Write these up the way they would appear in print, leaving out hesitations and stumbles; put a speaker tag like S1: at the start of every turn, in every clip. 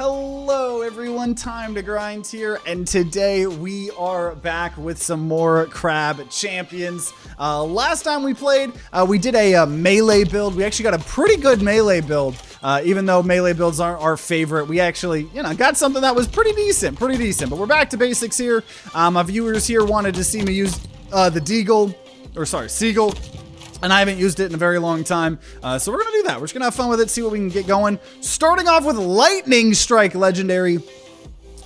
S1: Hello everyone, TimeToGrind here, and today we are back with some more Crab Champions. Last time we played, we did a melee build. We actually got a pretty good melee build, even though melee builds aren't our favorite. We actually, got something that was pretty decent, but we're back to basics here. My viewers here wanted to see me use the Seagull. And I haven't used it in a very long time, so we're gonna do that. We're just gonna have fun with it, see what we can get going. Starting off with Lightning Strike Legendary.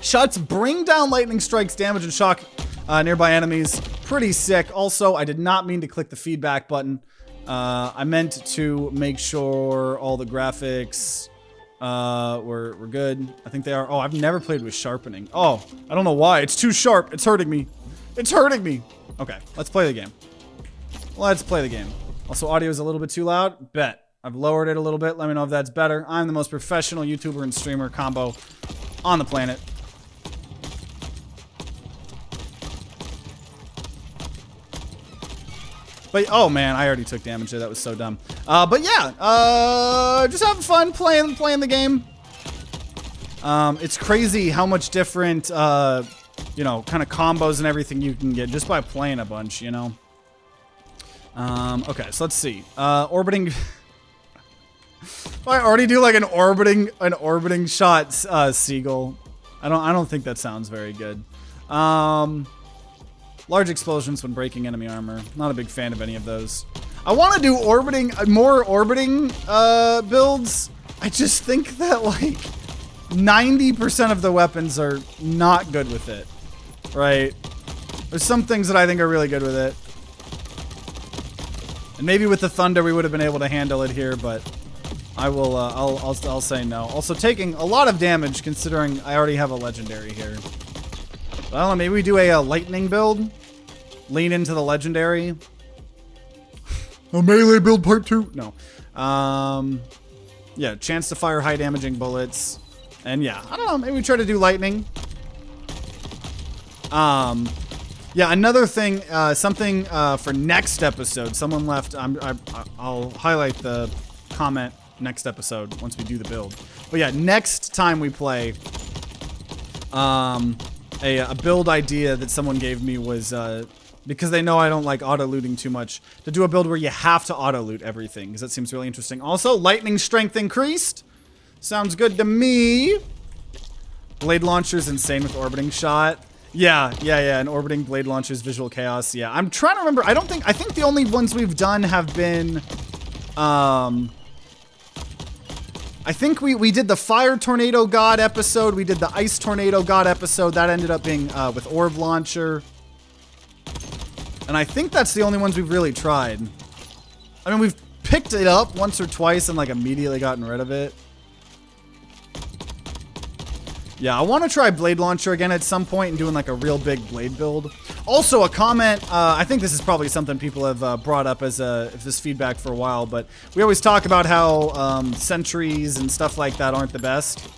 S1: Shots bring down lightning strikes, damage and shock nearby enemies. Pretty sick. Also, I did not mean to click the feedback button. I meant to make sure all the graphics were good. I think they are. Oh, I've never played with sharpening. Oh, I don't know why. It's too sharp. It's hurting me. It's hurting me. Okay, let's play the game. Let's play the game. Also, audio is a little bit too loud. Bet. I've lowered it a little bit. Let me know if that's better. I'm the most professional YouTuber and streamer combo on the planet. But, oh man, I already took damage there. That was so dumb. But yeah, just having fun playing the game. It's crazy how much different, kind of combos and everything you can get just by playing a bunch, Okay, so let's see. Orbiting. I already do like an orbiting shot, Seagull. I don't think that sounds very good. Large explosions when breaking enemy armor. Not a big fan of any of those. I want to do more orbiting builds. I just think that like 90% of the weapons are not good with it. Right? There's some things that I think are really good with it. And maybe with the thunder we would have been able to handle it here, but I will. I'll say no. Also taking a lot of damage considering I already have a legendary here. But I don't know. Maybe we do a lightning build. Lean into the legendary. A melee build part 2. No. Yeah. Chance to fire high damaging bullets. And yeah, I don't know. Maybe we try to do lightning. Yeah, another thing, something for next episode. Someone left. I'll highlight the comment next episode once we do the build. But yeah, next time we play, a build idea that someone gave me was because they know I don't like auto looting too much, to do a build where you have to auto loot everything because that seems really interesting. Also, lightning strength increased. Sounds good to me. Blade launcher's insane with orbiting shot. Yeah, and orbiting blade launchers, visual chaos. Yeah, I'm trying to remember. I think the only ones we've done have been, I think we did the fire tornado god episode. We did the ice tornado god episode. That ended up being with orb launcher. And I think that's the only ones we've really tried. I mean, we've picked it up once or twice and like immediately gotten rid of it. Yeah, I want to try Blade Launcher again at some point and doing like a real big blade build. Also, a comment, I think this is probably something people have brought up as this feedback for a while, but we always talk about how sentries and stuff like that aren't the best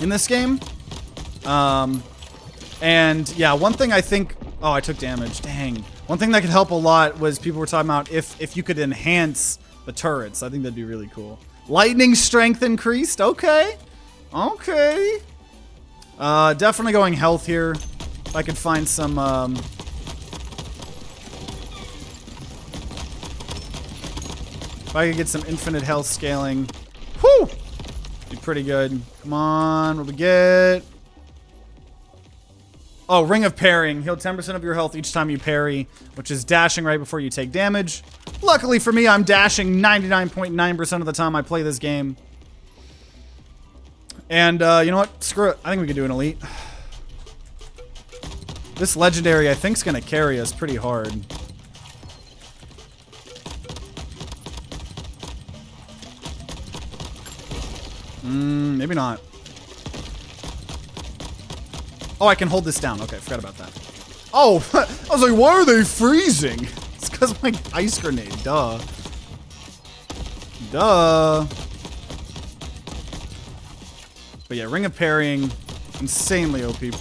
S1: in this game. And yeah, one thing I think, oh, I took damage, dang. One thing that could help a lot was people were talking about if you could enhance the turrets. I think that'd be really cool. Lightning strength increased. Okay. Okay. Definitely going health here. If I could find some, if I could get some infinite health scaling. Whew! Be pretty good. Come on. What do we get? Oh, Ring of Parrying. Heal 10% of your health each time you parry, which is dashing right before you take damage. Luckily for me, I'm dashing 99.9% of the time I play this game. And, you know what? Screw it. I think we can do an elite. This legendary, I think, is going to carry us pretty hard. Maybe not. Oh, I can hold this down. Okay, forgot about that. Oh, I was like, why are they freezing? It's because of my ice grenade. Duh. Duh. But yeah, Ring of Parrying, insanely OP. To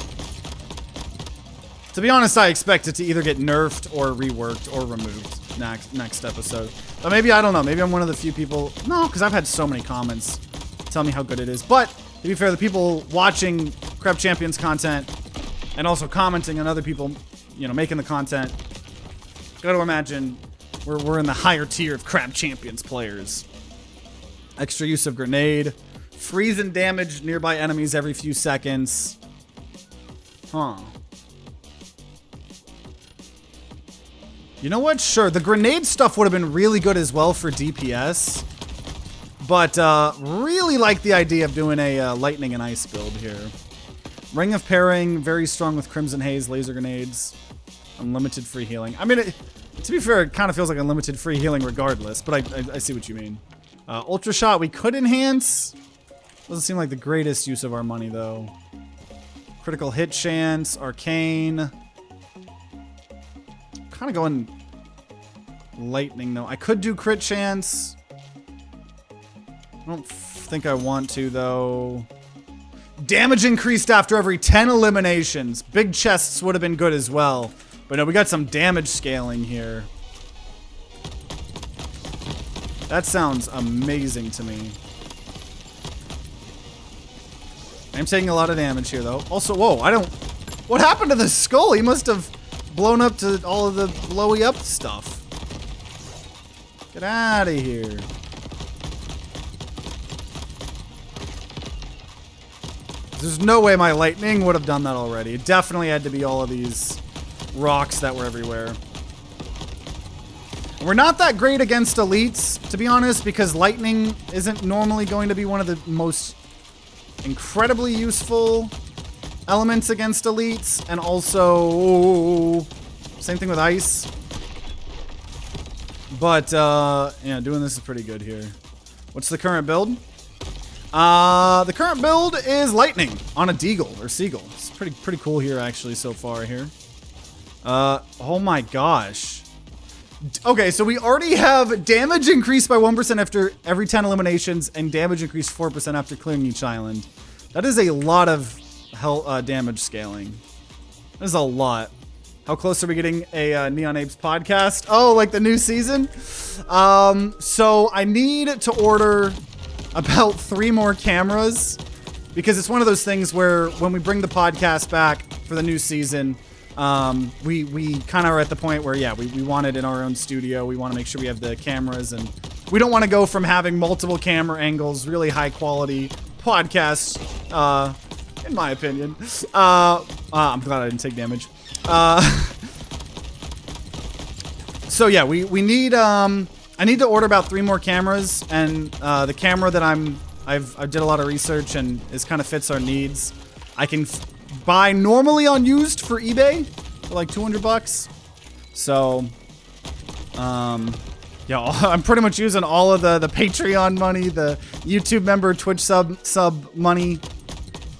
S1: be honest, I expect it to either get nerfed or reworked or removed next episode. But maybe, I don't know, maybe I'm one of the few people. No, because I've had so many comments tell me how good it is. But to be fair, the people watching Crab Champions content and also commenting on other people, you know, making the content, gotta imagine we're in the higher tier of Crab Champions players. Extra use of grenade. Freeze and damage nearby enemies every few seconds. Huh. You know what? Sure, the grenade stuff would have been really good as well for DPS. But really like the idea of doing a lightning and ice build here. Ring of Pairing, very strong with Crimson Haze, laser grenades. Unlimited free healing. I mean, to be fair, it kind of feels like unlimited free healing regardless, but I see what you mean. Ultra Shot, we could enhance. Doesn't seem like the greatest use of our money, though. Critical hit chance, Arcane. Kind of going lightning, though. I could do crit chance. I don't think I want to, though. Damage increased after every 10 eliminations. Big chests would have been good as well. But no, we got some damage scaling here. That sounds amazing to me. I'm taking a lot of damage here, though. Also, whoa, I don't... What happened to the skull? He must have blown up to all of the blowy up stuff. Get out of here. There's no way my lightning would have done that already. It definitely had to be all of these rocks that were everywhere. We're not that great against elites, to be honest, because lightning isn't normally going to be one of the most incredibly useful elements against elites. And also, same thing with ice. But, yeah, doing this is pretty good here. What's the current build? The current build is lightning on a deagle or seagull. It's pretty cool here, actually, so far here. Oh my gosh. Okay, so we already have damage increased by 1% after every 10 eliminations and damage increased 4% after clearing each island. That is a lot of damage scaling. That is a lot. How close are we getting a Neon Apes podcast? Oh, like the new season? So I need to order about 3 more cameras because it's one of those things where when we bring the podcast back for the new season, we kind of are at the point where, yeah, we want it in our own studio. We want to make sure we have the cameras, and we don't want to go from having multiple camera angles, really high quality podcasts, in my opinion. I'm glad I didn't take damage. So yeah, we need, I need to order about 3 more cameras, and the camera that I did a lot of research and is kind of fits our needs. I can buy normally on used for eBay for like 200 bucks. So, yeah, I'm pretty much using all of the Patreon money, the YouTube member, Twitch sub money,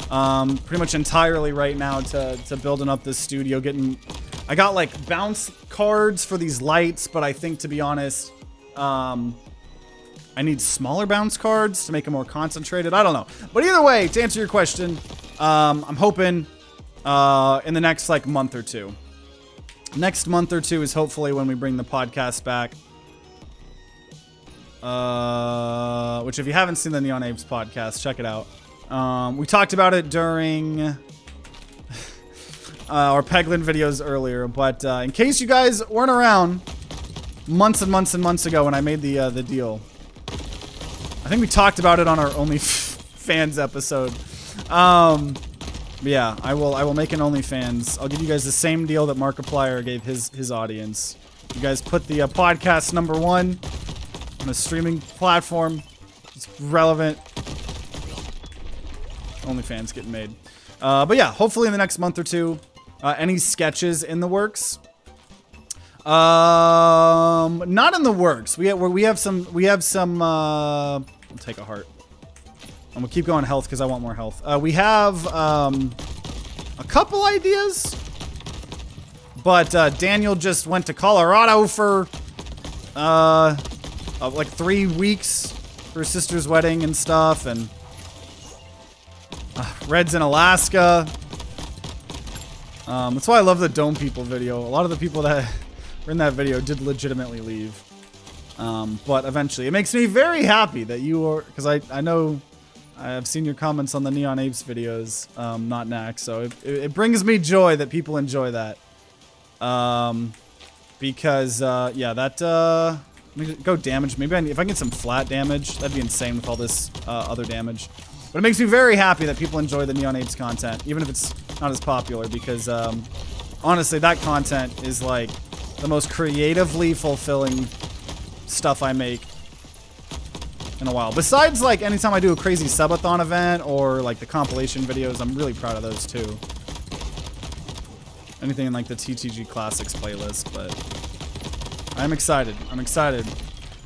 S1: pretty much entirely right now to building up this studio. I got like bounce cards for these lights, but I think, to be honest, I need smaller bounce cards to make them more concentrated. I don't know. But either way, to answer your question, I'm hoping in the next like month or two. Next month or two is hopefully when we bring the podcast back. Which, if you haven't seen the Neon Apes podcast, check it out. We talked about it during our Peglin videos earlier, but in case you guys weren't around months and months and months ago when I made the deal, I think we talked about it on our OnlyFans episode. But yeah, I will make an OnlyFans. I'll give you guys the same deal that Markiplier gave his audience. You guys put the podcast #1 on a streaming platform. It's relevant. OnlyFans getting made. But yeah, hopefully in the next month or two. Any sketches in the works? Not in the works. We have some. I'll take a heart. I'm gonna keep going health because I want more health. We have a couple ideas, but Daniel just went to Colorado for like 3 weeks for his sister's wedding and stuff, and Red's in Alaska. That's why I love the Dome People video. A lot of the people that were in that video did legitimately leave. But eventually, it makes me very happy that you are, because I know I've seen your comments on the Neon Apes videos, not Knack, so it brings me joy that people enjoy that. Because, yeah, that, let me go damage. Maybe if I can get some flat damage, that'd be insane with all this other damage. But it makes me very happy that people enjoy the Neon Apes content, even if it's not as popular, because, honestly, that content is, like, the most creatively fulfilling stuff I make in a while. Besides, like, anytime I do a crazy subathon event or, like, the compilation videos, I'm really proud of those, too. Anything in, like, the TTG Classics playlist, but I'm excited. I'm excited.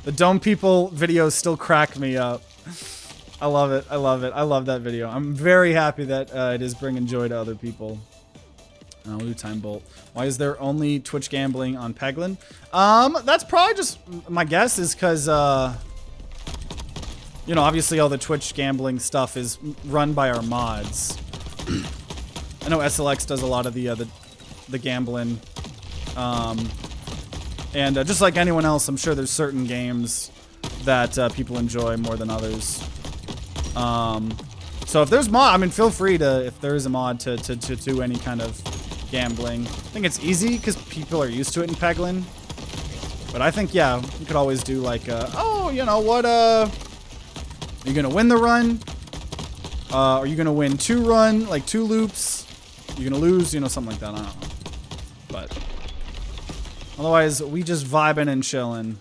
S1: The Dome People videos still crack me up. I love it. I love it. I love that video. I'm very happy that it is bringing joy to other people. We'll do Time Bolt. Why is there only Twitch gambling on Peglin? That's probably just, my guess is because, you know, obviously all the Twitch gambling stuff is run by our mods. I know SLX does a lot of the gambling. And just like anyone else, I'm sure there's certain games that people enjoy more than others. So if there's mod, I mean, feel free to, if there is a mod to do any kind of gambling. I think it's easy because people are used to it in Peglin. But I think, yeah, you could always do like, oh, you know what, are you gonna win the run? Are you gonna win 2 run, like 2 loops? You're gonna lose, you know, something like that. I don't know. But otherwise, we just vibing and chilling.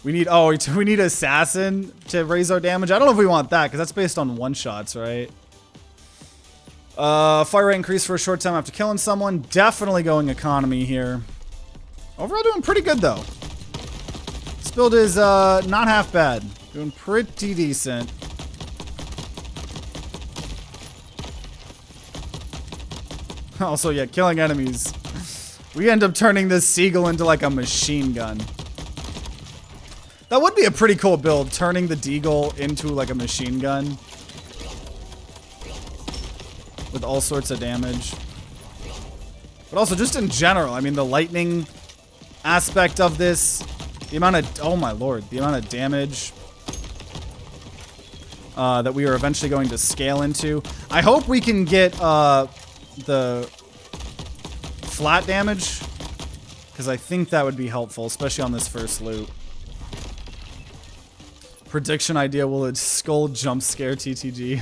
S1: We need, oh, we need Assassin to raise our damage. I don't know if we want that, because that's based on one-shots, right? Fire rate increase for a short time after killing someone. Definitely going economy here. Overall doing pretty good, though. This build is not half bad. Doing pretty decent. Also, yeah, killing enemies. We end up turning this Seagull into like a machine gun. That would be a pretty cool build, turning the Deagle into like a machine gun. With all sorts of damage. But also just in general, I mean the lightning aspect of this, the amount of, oh my lord, the amount of damage that we are eventually going to scale into. I hope we can get the flat damage, because I think that would be helpful, especially on this first loot. Prediction idea, will it skull jump scare TTG?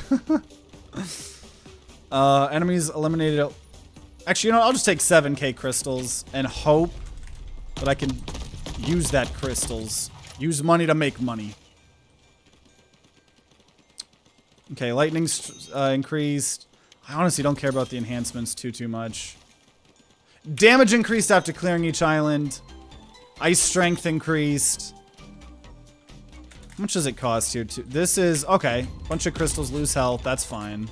S1: Enemies eliminated. Actually, you know what? I'll just take 7k crystals and hope that I can use that crystals. Use money to make money. Okay, lightning's increased. I honestly don't care about the enhancements too much. Damage increased after clearing each island. Ice strength increased. How much does it cost here? This is, okay. Bunch of crystals, lose health. That's fine.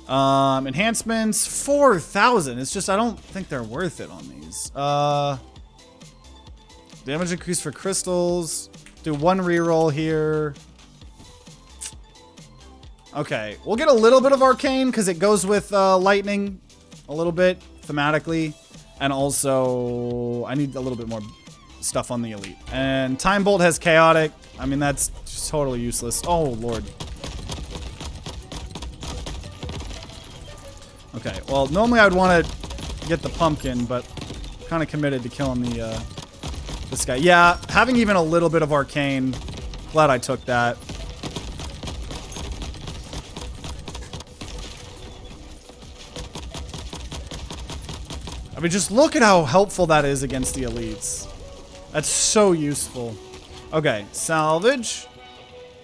S1: Enhancements, 4,000. It's just, I don't think they're worth it on these. Damage increase for crystals. Do 1 reroll here. Okay, we'll get a little bit of arcane because it goes with lightning a little bit thematically, and also I need a little bit more stuff on the elite. And Time Bolt has chaotic. I mean, that's just totally useless. Oh lord. Okay, well normally I'd want to get the pumpkin, but I'm kind of committed to killing the this guy. Yeah, having even a little bit of arcane. Glad I took that. I mean, just look at how helpful that is against the elites. That's so useful. Okay, salvage.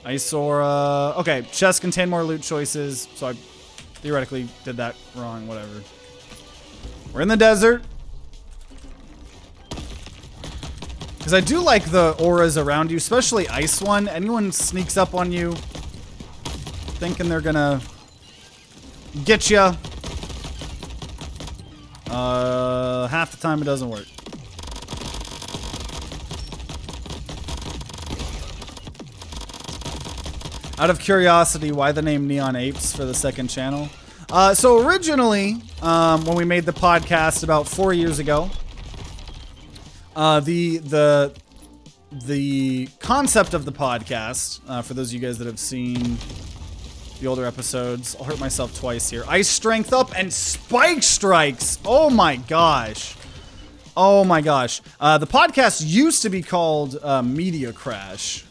S1: Isora. Okay, chests contain more loot choices, so I theoretically did that wrong, whatever. We're in the desert. Because I do like the auras around you, especially Ice One. Anyone sneaks up on you thinking they're gonna get ya. Half the time it doesn't work. Out of curiosity, why the name Neon Apes for the second channel? So originally, when we made the podcast about 4 years ago, the the concept of the podcast, for those of you guys that have seen the older episodes, I'll hurt myself twice here. Ice strength up and spike strikes. Oh my gosh. Oh my gosh. The podcast used to be called Media Crash.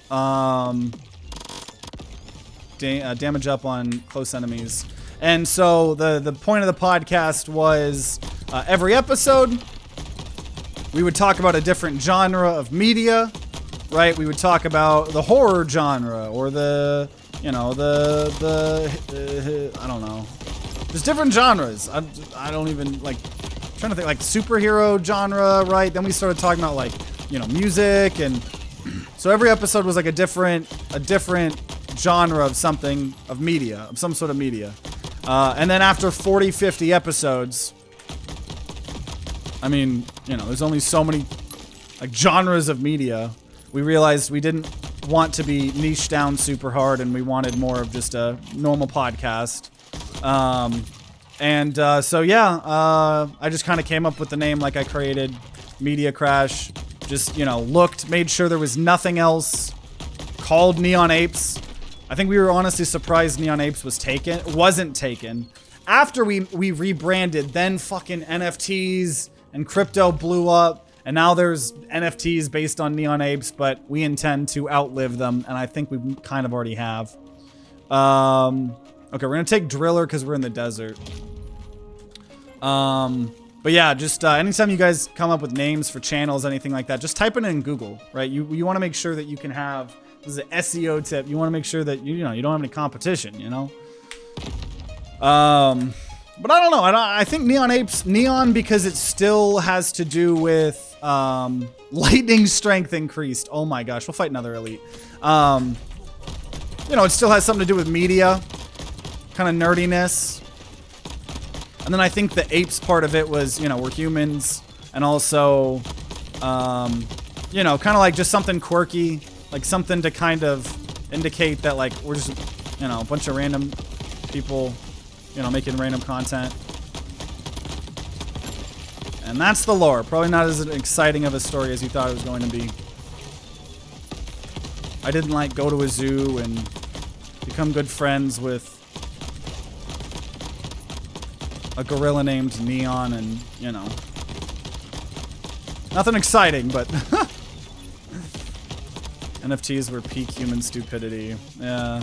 S1: Damage up on close enemies. And so the point of the podcast was every episode we would talk about a different genre of media, right? We would talk about the horror genre or the, you know, I don't know. There's different genres. I don't even, like, I'm trying to think, like, superhero genre, right? Then we started talking about, like, you know, music, and so every episode was like a different genre of something, of media, of some sort of media. And then after 40, 50 episodes, I mean, you know, there's only so many, like, genres of media. We realized we didn't want to be niched down super hard, and we wanted more of just a normal podcast. So yeah, I just kind of came up with the name like I created, Media Crash. Just, you know, made sure there was nothing else called Neon Apes. I think we were honestly surprised Neon Apes wasn't taken. After we rebranded, then fucking NFTs and crypto blew up, and now there's NFTs based on Neon Apes, but we intend to outlive them, and I think we kind of already have. Okay, we're gonna take Driller because we're in the desert. But yeah, just anytime you guys come up with names for channels, anything like that, just type it in Google, right? You want to make sure that you can have, this is an SEO tip, you want to make sure that you don't have any competition, you know? But I don't know. I think Neon Apes, Neon because it still has to do with lightning strength increased. Oh my gosh, we'll fight another elite. You know, it still has something to do with media, kind of nerdiness. And then I think the apes part of it was, you know, we're humans, and also, you know, kind of like just something quirky, like something to kind of indicate that, like, we're just, you know, a bunch of random people, you know, making random content. And that's the lore. Probably not as exciting of a story as you thought it was going to be. I didn't, like, go to a zoo and become good friends with a gorilla named Neon, and, you know, nothing exciting, but NFTs were peak human stupidity. Yeah.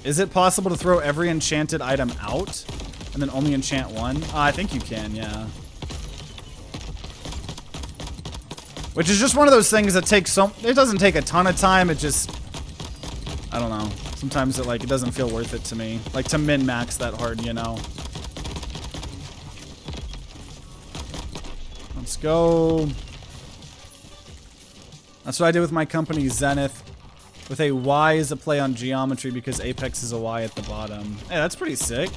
S1: Is it possible to throw every enchanted item out and then only enchant one? I think you can, yeah. Which is just one of those things that takes it doesn't take a ton of time, it just, I don't know. Sometimes it doesn't feel worth it to me. Like, to min-max that hard, you know. Let's go. That's what I did with my company, Zenith. With a Y as a play on geometry because Apex is a Y at the bottom. Hey, that's pretty sick.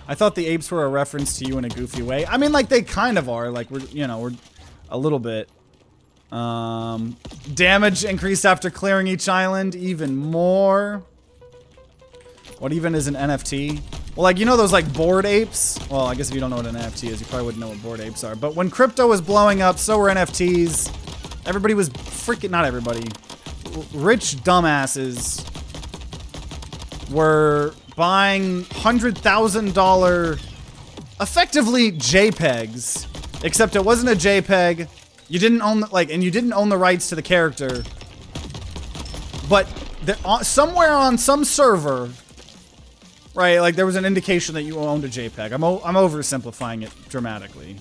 S1: I thought the apes were a reference to you in a goofy way. I mean, like, they kind of are. Like, we're a little bit. Damage increased after clearing each island even more. What even is an NFT? Well, like, you know those, like, bored apes? Well, I guess if you don't know what an NFT is, you probably wouldn't know what bored apes are. But when crypto was blowing up, so were NFTs. Everybody was freaking, not everybody, rich dumbasses were buying $100,000 effectively JPEGs, except it wasn't a JPEG. You didn't own and you didn't own the rights to the character, but somewhere on some server, right? Like, there was an indication that you owned a JPEG. I'm oversimplifying it dramatically,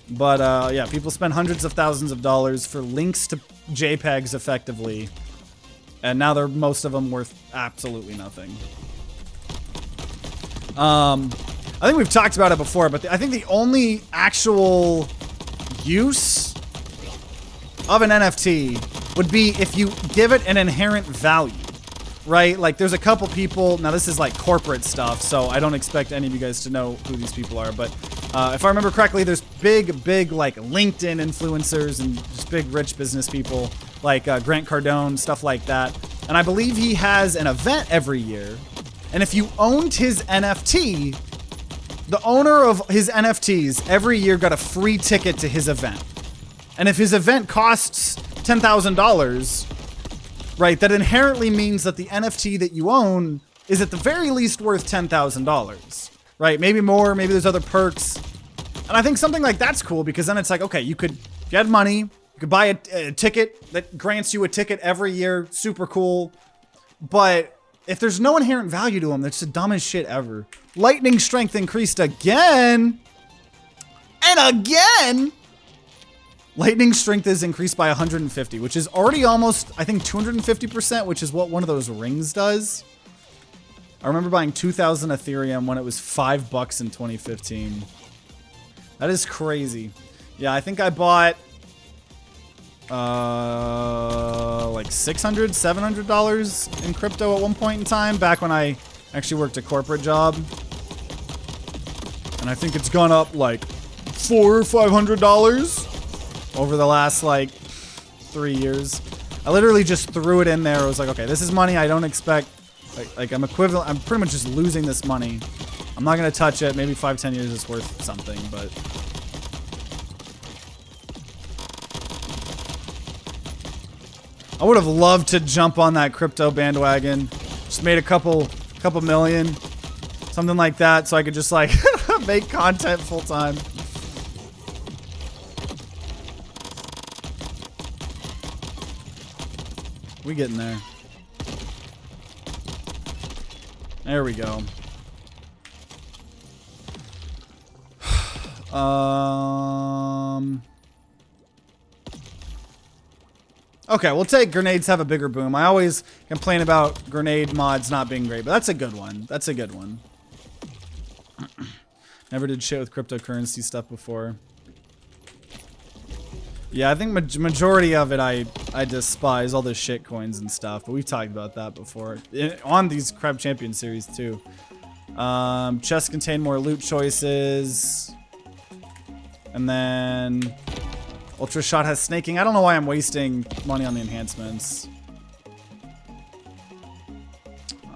S1: but yeah, people spend hundreds of thousands of dollars for links to JPEGs effectively, and now most of them worth absolutely nothing. I think we've talked about it before, but I think the only actual use of an NFT would be if you give it an inherent value, right? Like, there's a couple people, now this is like corporate stuff, so I don't expect any of you guys to know who these people are, but if I remember correctly, there's big like LinkedIn influencers and just big rich business people like Grant Cardone, stuff like that. And I believe he has an event every year, and if you owned his NFT, The owner of his NFTs every year got a free ticket to his event. And if his event costs $10,000, right, that inherently means that the NFT that you own is at the very least worth $10,000, right? Maybe more, maybe there's other perks. And I think something like that's cool because then it's like, okay, you could, if you had money, you could buy a ticket that grants you a ticket every year, super cool. But if there's no inherent value to them, that's the dumbest shit ever. Lightning strength increased again. And again. Lightning strength is increased by 150, which is already almost, I think, 250%, which is what one of those rings does. I remember buying 2,000 Ethereum when it was $5 in 2015. That is crazy. Yeah, I think I bought like $600, $700 in crypto at one point in time, back when I actually worked a corporate job. And I think it's gone up like $400 or $500 over the last like 3 years. I literally just threw it in there. I was like, okay, this is money I don't expect. Like I'm equivalent. I'm pretty much just losing this money. I'm not gonna touch it. Maybe 5-10 years it's worth something, but. I would have loved to jump on that crypto bandwagon. Just made a couple million, something like that, so I could just like make content full time. We getting there. There we go. Okay, we'll take grenades have a bigger boom. I always complain about grenade mods not being great, but that's a good one. That's a good one. Never did shit with cryptocurrency stuff before. Yeah, I think majority of it I despise, all the shit coins and stuff, but we've talked about that before. On these Crab Champion series too. Chests contain more loot choices. And then Ultra Shot has snaking. I don't know why I'm wasting money on the enhancements.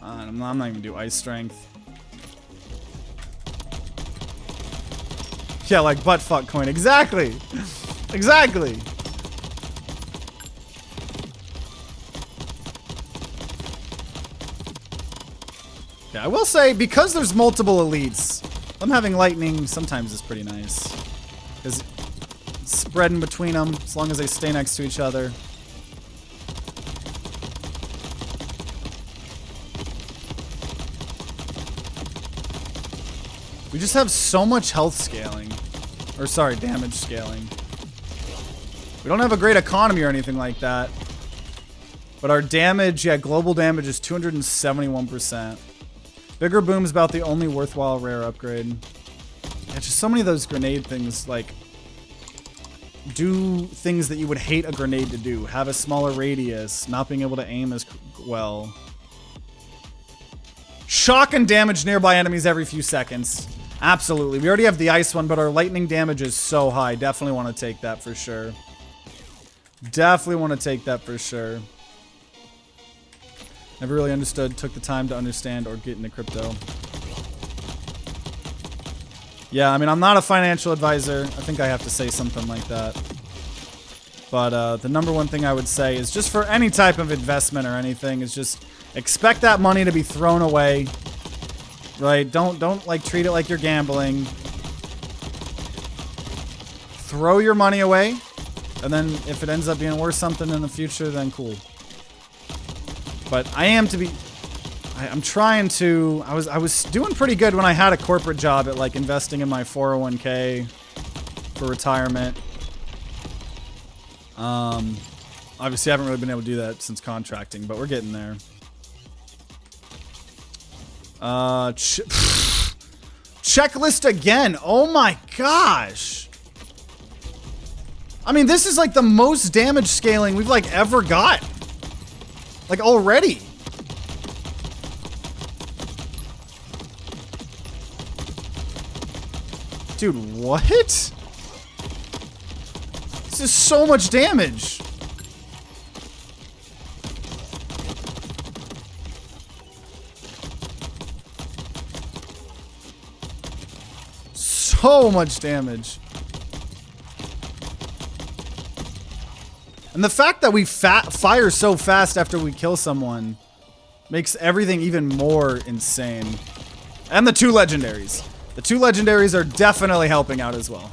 S1: I'm not even gonna do Ice Strength. Yeah, like buttfuck coin. Exactly! Exactly! Yeah, I will say, because there's multiple elites, them having lightning sometimes is pretty nice. Because spreading between them, as long as they stay next to each other. We just have so much health scaling. Or sorry, damage scaling. We don't have a great economy or anything like that. But our damage, yeah, global damage is 271%. Bigger Boom is about the only worthwhile rare upgrade. Yeah, just so many of those grenade things, like, do things that you would hate a grenade to do. Have a smaller radius, not being able to aim as well. Shock and damage nearby enemies every few seconds. Absolutely. We already have the ice one, but our lightning damage is so high. Definitely want to take that for sure. Definitely want to take that for sure. Never really understood, took the time to understand or get into crypto. Yeah, I mean, I'm not a financial advisor. I think I have to say something like that. But the number one thing I would say is just for any type of investment or anything is just expect that money to be thrown away. Right? Don't like treat it like you're gambling. Throw your money away. And then if it ends up being worth something in the future, then cool. But I'm trying to, I was doing pretty good when I had a corporate job at like investing in my 401k for retirement. Obviously I haven't really been able to do that since contracting, but we're getting there. Checklist again. Oh my gosh. I mean, this is like the most damage scaling we've like ever got. Like already. Dude, what? This is so much damage. so much damage. And the fact that we fire so fast after we kill someone makes everything even more insane. And the 2 legendaries. The 2 legendaries are definitely helping out as well.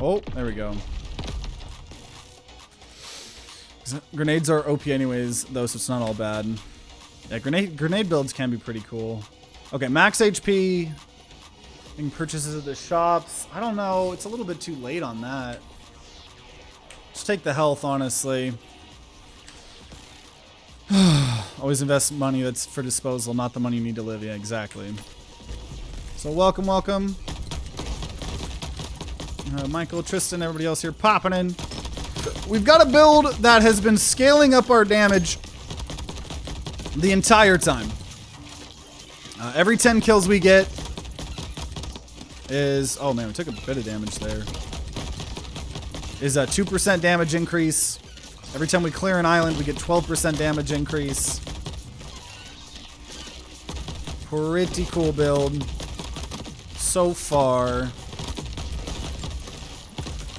S1: Oh, there we go. Grenades are OP anyways, though, so it's not all bad. Yeah, grenade builds can be pretty cool. Okay, max HP. Making purchases at the shops. I don't know. It's a little bit too late on that. Just take the health, honestly. Always invest money that's for disposal, not the money you need to live. Yeah, exactly. So welcome, welcome. Michael, Tristan, everybody else here popping in. We've got a build that has been scaling up our damage the entire time. Every 10 kills we get is... Oh man, we took a bit of damage there. Is a 2% damage increase. Every time we clear an island, we get 12% damage increase. Pretty cool build so far.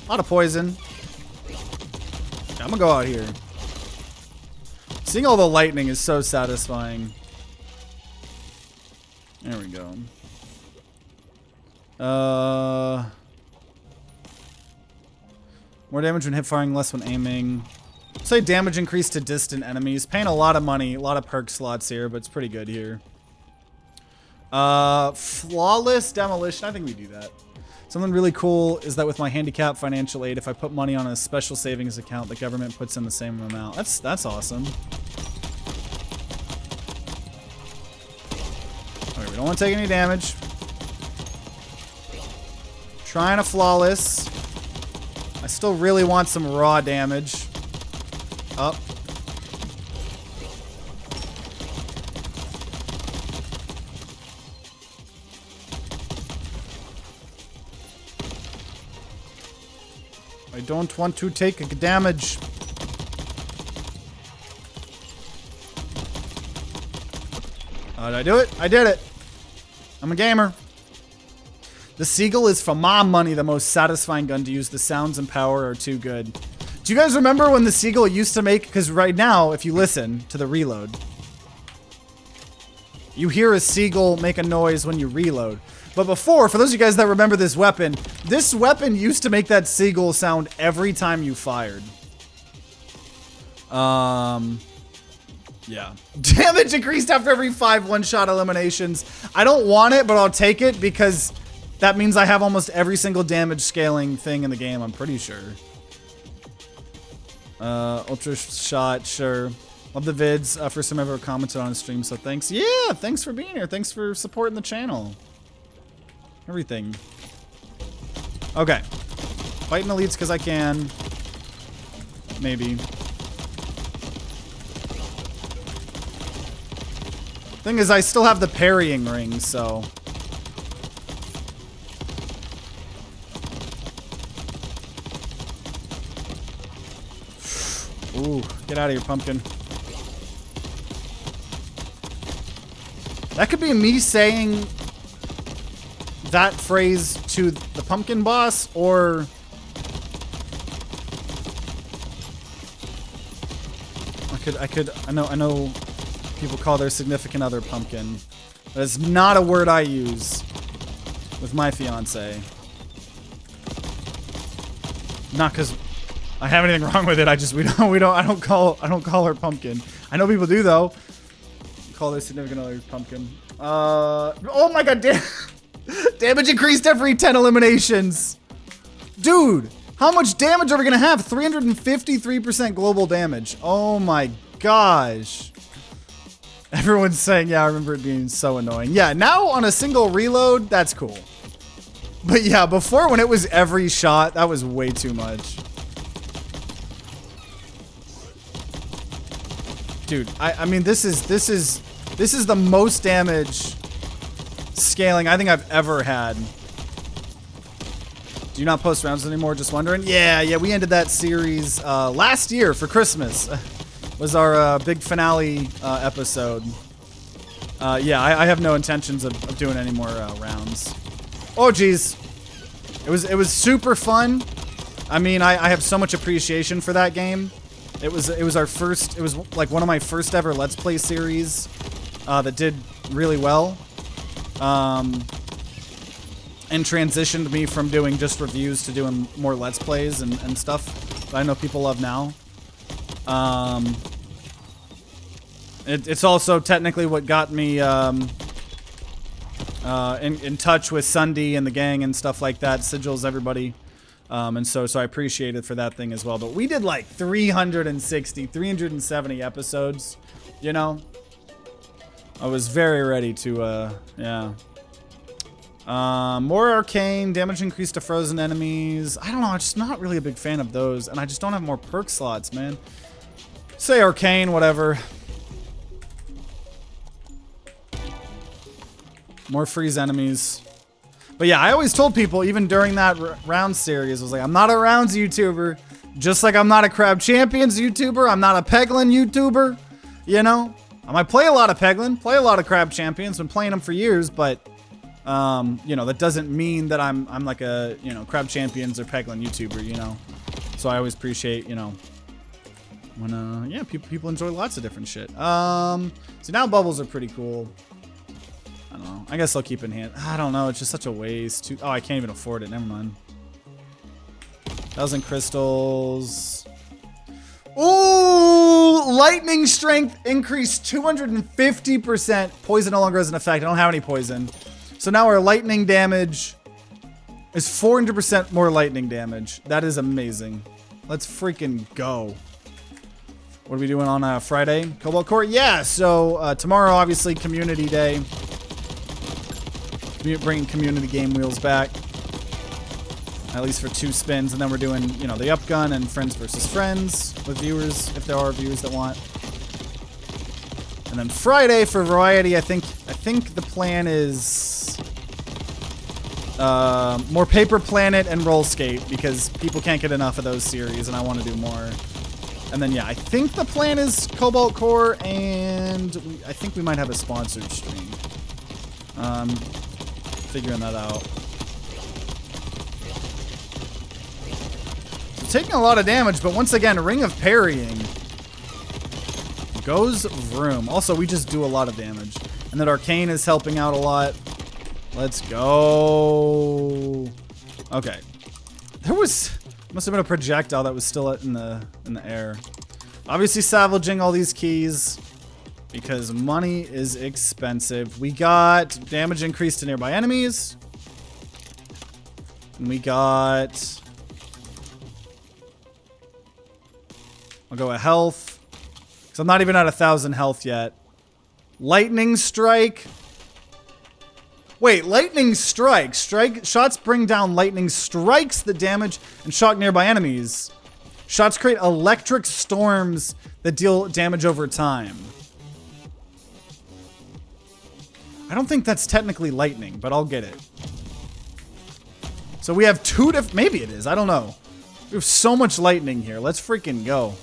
S1: A lot of poison. I'm gonna go out here. Seeing all the lightning is so satisfying. There we go. More damage when hip firing, less when aiming. Say damage increase to distant enemies. Paying a lot of money, a lot of perk slots here, but it's pretty good here. Flawless demolition. I think we do that. Something really cool is that with my handicap financial aid, if I put money on a special savings account, the government puts in the same amount. That's awesome. Okay, we don't want to take any damage. Trying a flawless. I still really want some raw damage. Up. I don't want to take damage. Did I do it? I did it. I'm a gamer. The Seagull is, for my money, the most satisfying gun to use. The sounds and power are too good. Do you guys remember when the Seagull used to make... Because right now, if you listen to the reload, you hear a Seagull make a noise when you reload. But before, for those of you guys that remember this weapon used to make that Seagull sound every time you fired. Yeah. Damage increased after every 5 one-shot eliminations. I don't want it, but I'll take it because that means I have almost every single damage scaling thing in the game, I'm pretty sure. Ultra shot, sure. Love the vids. First time I ever commented on a stream, so thanks. Yeah, thanks for being here. Thanks for supporting the channel. Everything. Okay. Fighting elites because I can. Maybe. Thing is, I still have the parrying ring, so... Ooh, get out of here, pumpkin. That could be me saying that phrase to the pumpkin boss, or... I know people call their significant other pumpkin. But it's not a word I use with my fiance. Not because I have anything wrong with it. I don't call her pumpkin. I know people do though. Call their significant others pumpkin. Oh my god, damage increased every 10 eliminations. Dude, how much damage are we gonna have? 353% global damage. Oh my gosh. Everyone's saying, yeah, I remember it being so annoying. Yeah, now on a single reload, that's cool. But yeah, before when it was every shot, that was way too much. Dude, I mean, this is the most damage scaling I think I've ever had. Do you not post rounds anymore? Just wondering. Yeah, we ended that series last year for Christmas. Was our big finale episode. Yeah, I have no intentions of doing any more rounds. Oh, geez. It was super fun. I mean, I have so much appreciation for that game. It was our first. It was like one of my first ever Let's Play series that did really well. And transitioned me from doing just reviews to doing more Let's Plays and stuff that I know people love now. It's also technically what got me in touch with Sunday and the gang and stuff like that. Sigils, everybody. And so I appreciate it for that thing as well. But we did like 370 episodes, you know? I was very ready to, yeah. More arcane, damage increase to frozen enemies. I don't know, I'm just not really a big fan of those. And I just don't have more perk slots, man. Say arcane, whatever. More freeze enemies. But yeah, I always told people, even during that round series, I was like, I'm not a rounds YouTuber. Just like I'm not a Crab Champions YouTuber. I'm not a Peglin YouTuber. You know? I might play a lot of Peglin, play a lot of Crab Champions, been playing them for years, but you know, that doesn't mean that I'm like a, you know, Crab Champions or Peglin YouTuber, you know? So I always appreciate, you know, when, yeah, people enjoy lots of different shit. So now bubbles are pretty cool. I don't know. I guess I'll keep in hand. I don't know. It's just such a waste. Oh, I can't even afford it. Never mind. 1,000 crystals. Ooh! Lightning strength increased 250%. Poison no longer has an effect. I don't have any poison. So now our lightning damage is 400% more lightning damage. That is amazing. Let's freaking go. What are we doing on Friday? Cobalt Court? Yeah, so tomorrow, obviously, Community Day. Bringing community game wheels back. At least for 2 spins. And then we're doing, you know, the up gun and friends versus friends with viewers, if there are viewers that want. And then Friday, for variety, I think the plan is more Paper Planet and Roll Skate, because people can't get enough of those series, and I want to do more. And then, yeah, I think the plan is Cobalt Core, and I think we might have a sponsored stream. Figuring that out. So taking a lot of damage, but once again, Ring of Parrying goes vroom. Also, we just do a lot of damage. And that Arcane is helping out a lot. Let's go. Okay. Must have been a projectile that was still in the air. Obviously salvaging all these keys because money is expensive. We got damage increase to nearby enemies. And we got... I'll go with health. Because I'm not even at 1,000 health yet. Lightning Strike. Wait, Lightning Strike. Shots bring down lightning strikes that damage and shock nearby enemies. Shots create electric storms that deal damage over time. I don't think that's technically lightning, but I'll get it. So we have 2 different... Maybe it is. I don't know. We have so much lightning here. Let's freaking go.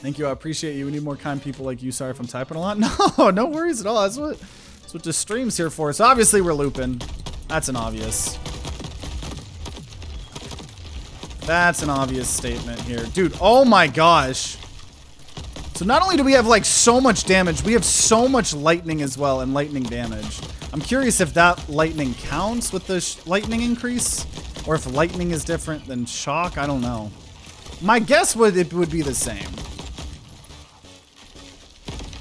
S1: Thank you. I appreciate you. We need more kind people like you. Sorry if I'm typing a lot. No, no worries at all. That's what the stream's here for. So obviously we're looping. That's an obvious. That's an obvious statement here. Dude, oh my gosh. So not only do we have like so much damage, we have so much lightning as well, and lightning damage. I'm curious if that lightning counts with the lightning increase, or if lightning is different than shock. I don't know. My guess would be the same.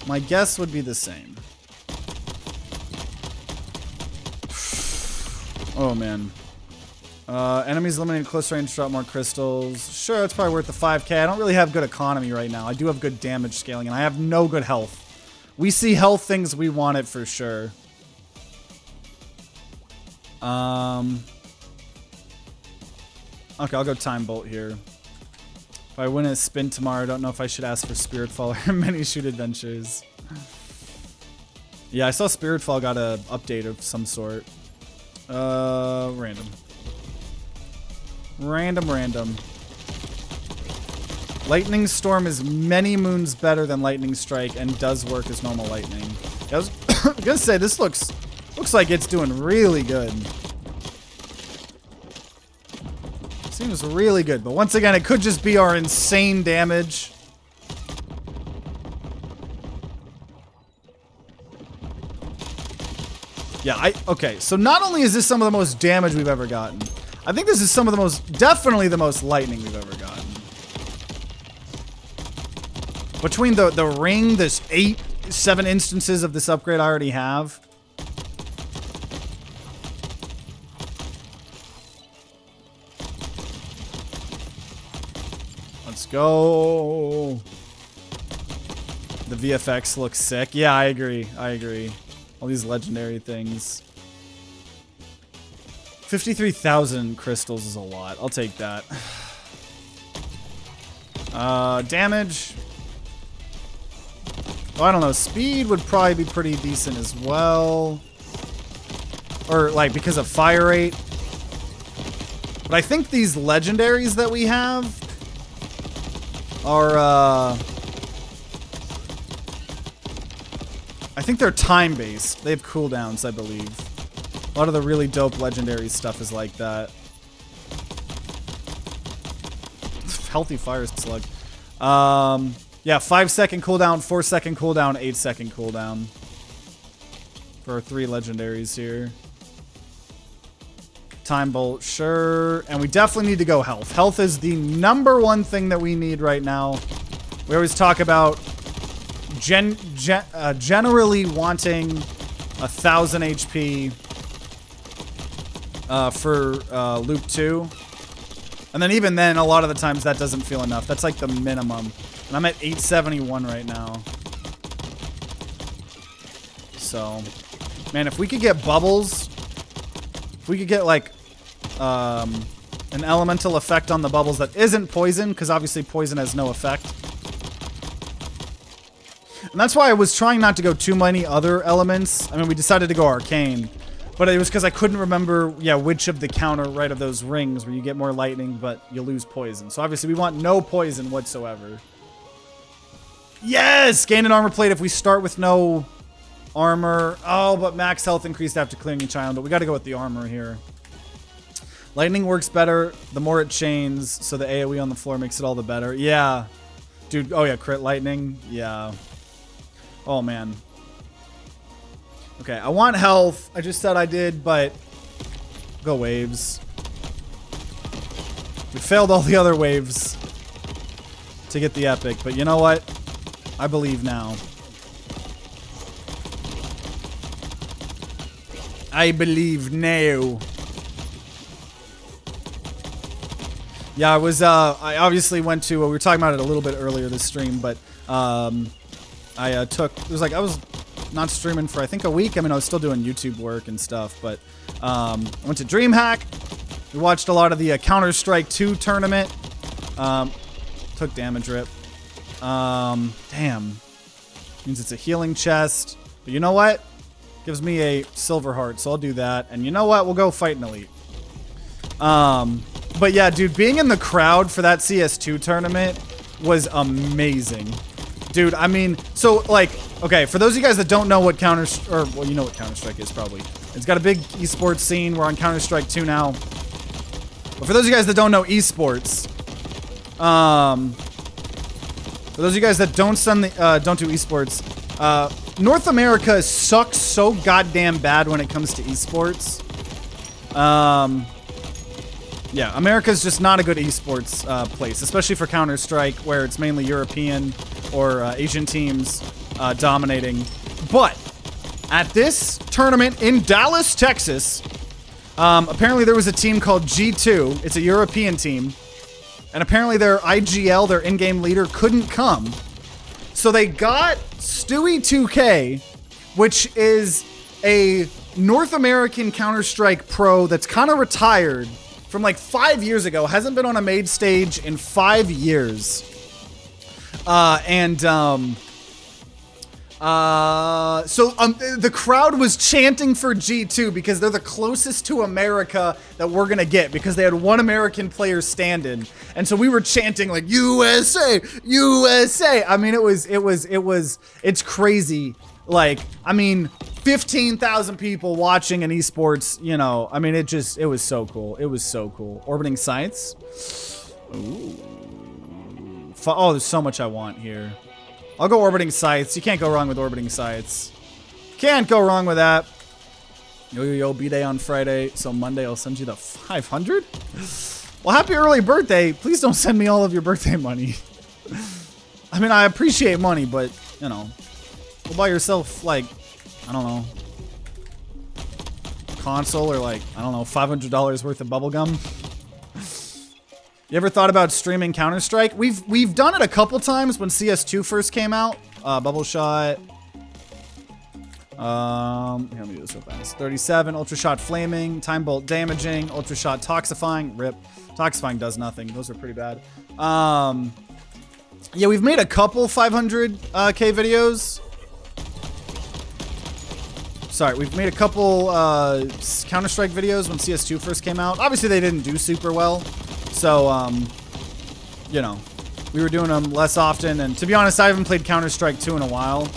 S1: My guess would be the same. Oh man. Enemies eliminated close range, drop more crystals. Sure, it's probably worth the 5k. I don't really have good economy right now. I do have good damage scaling, and I have no good health. We see health things, we want it for sure. Okay, I'll go Time Bolt here. If I win a spin tomorrow, I don't know if I should ask for Spiritfall or Mini Shoot Adventures. Yeah, I saw Spiritfall got a update of some sort. Random. Random. Lightning Storm is many moons better than Lightning Strike and does work as normal lightning. I was gonna say, this looks like it's doing really good. Seems really good, but once again, it could just be our insane damage. Yeah, okay, so not only is this some of the most damage we've ever gotten, I think this is some of the most, definitely the most lightning we've ever gotten. Between the ring, there's 7 instances of this upgrade I already have. Let's go. The VFX looks sick. Yeah, I agree. I agree. All these legendary things. 53,000 crystals is a lot. I'll take that. Damage. Oh, I don't know. Speed would probably be pretty decent as well. Or, like, because of fire rate. But I think these legendaries that we have are, I think they're time-based. They have cooldowns, I believe. A lot of the really dope legendary stuff is like that. Healthy fire slug. Yeah, 5-second cooldown, 4-second cooldown, 8-second cooldown. For our 3 legendaries here. Time bolt, sure. And we definitely need to go health. Health is the #1 thing that we need right now. We always talk about generally wanting 1,000 HP for loop 2. And then even then, a lot of the times that doesn't feel enough. That's like the minimum. And I'm at 871 right now. So, man, if we could get bubbles, if we could get like an elemental effect on the bubbles that isn't poison, because obviously poison has no effect. And that's why I was trying not to go too many other elements. I mean, we decided to go arcane, but it was because I couldn't remember, yeah, which of the counter right of those rings where you get more lightning, but you lose poison. So obviously we want no poison whatsoever. Yes! Gain an armor plate if we start with no armor. Oh, but max health increased after clearing each island, but we got to go with the armor here. Lightning works better the more it chains, so the AoE on the floor makes it all the better. Yeah. Dude, oh yeah, crit lightning. Yeah. Oh, man. Okay, I want health. I just said I did, but go waves. We failed all the other waves to get the epic, but you know what? I believe now. I believe now. Yeah, I was, I obviously went to, we were talking about it a little bit earlier this stream, but, I took, it was like, I was not streaming for, I think, a week. I mean, I was still doing YouTube work and stuff, but, I went to DreamHack. We watched a lot of the Counter-Strike 2 tournament. Took damage rip. Damn. Means it's a healing chest. But you know what? Gives me a silver heart, so I'll do that. And you know what? We'll go fight an elite. But yeah, dude, being in the crowd for that CS2 tournament was amazing. Dude, I mean, so, like, okay, for those of you guys that don't know what well, you know what Counter-Strike is, probably. It's got a big esports scene. We're on Counter-Strike 2 now. But for those of you guys that don't know esports, for those of you guys that don't do esports, North America sucks so goddamn bad when it comes to esports. Yeah, America's just not a good esports place, especially for Counter-Strike, where it's mainly European or Asian teams dominating. But at this tournament in Dallas, Texas, apparently there was a team called G2. It's a European team. And apparently their IGL, their in-game leader, couldn't come. So they got Stewie2K, which is a North American Counter-Strike pro that's kind of retired from like 5 years ago, hasn't been on a main stage in 5 years. The crowd was chanting for G2 because they're the closest to America that we're gonna get, because they had one American player stand-in, and so we were chanting like USA, USA. I mean, it's crazy like, I mean, 15,000 people watching an esports, you know, I mean, it was so cool. It was so cool. Orbiting sites. Ooh. Oh, there's so much I want here. I'll go orbiting sites. You can't go wrong with orbiting sites. Can't go wrong with that. Yo, yo, yo, B-Day on Friday. So Monday, I'll send you the 500. Well, happy early birthday. Please don't send me all of your birthday money. I mean, I appreciate money, but, you know, go buy yourself, like, I don't know, console or, like, I don't know, $500 worth of bubblegum. You ever thought about streaming Counter-Strike? We've done it a couple times when CS2 first came out. Bubble Shot. Here, let me do this real fast. 37, Ultra Shot Flaming, Time Bolt Damaging, Ultra Shot Toxifying, RIP. Toxifying does nothing. Those are pretty bad. Yeah, we've made a couple 500K videos. Sorry, we've made a couple Counter-Strike videos when CS2 first came out. Obviously, they didn't do super well. So, you know, we were doing them less often. And to be honest, I haven't played Counter-Strike 2 in a while.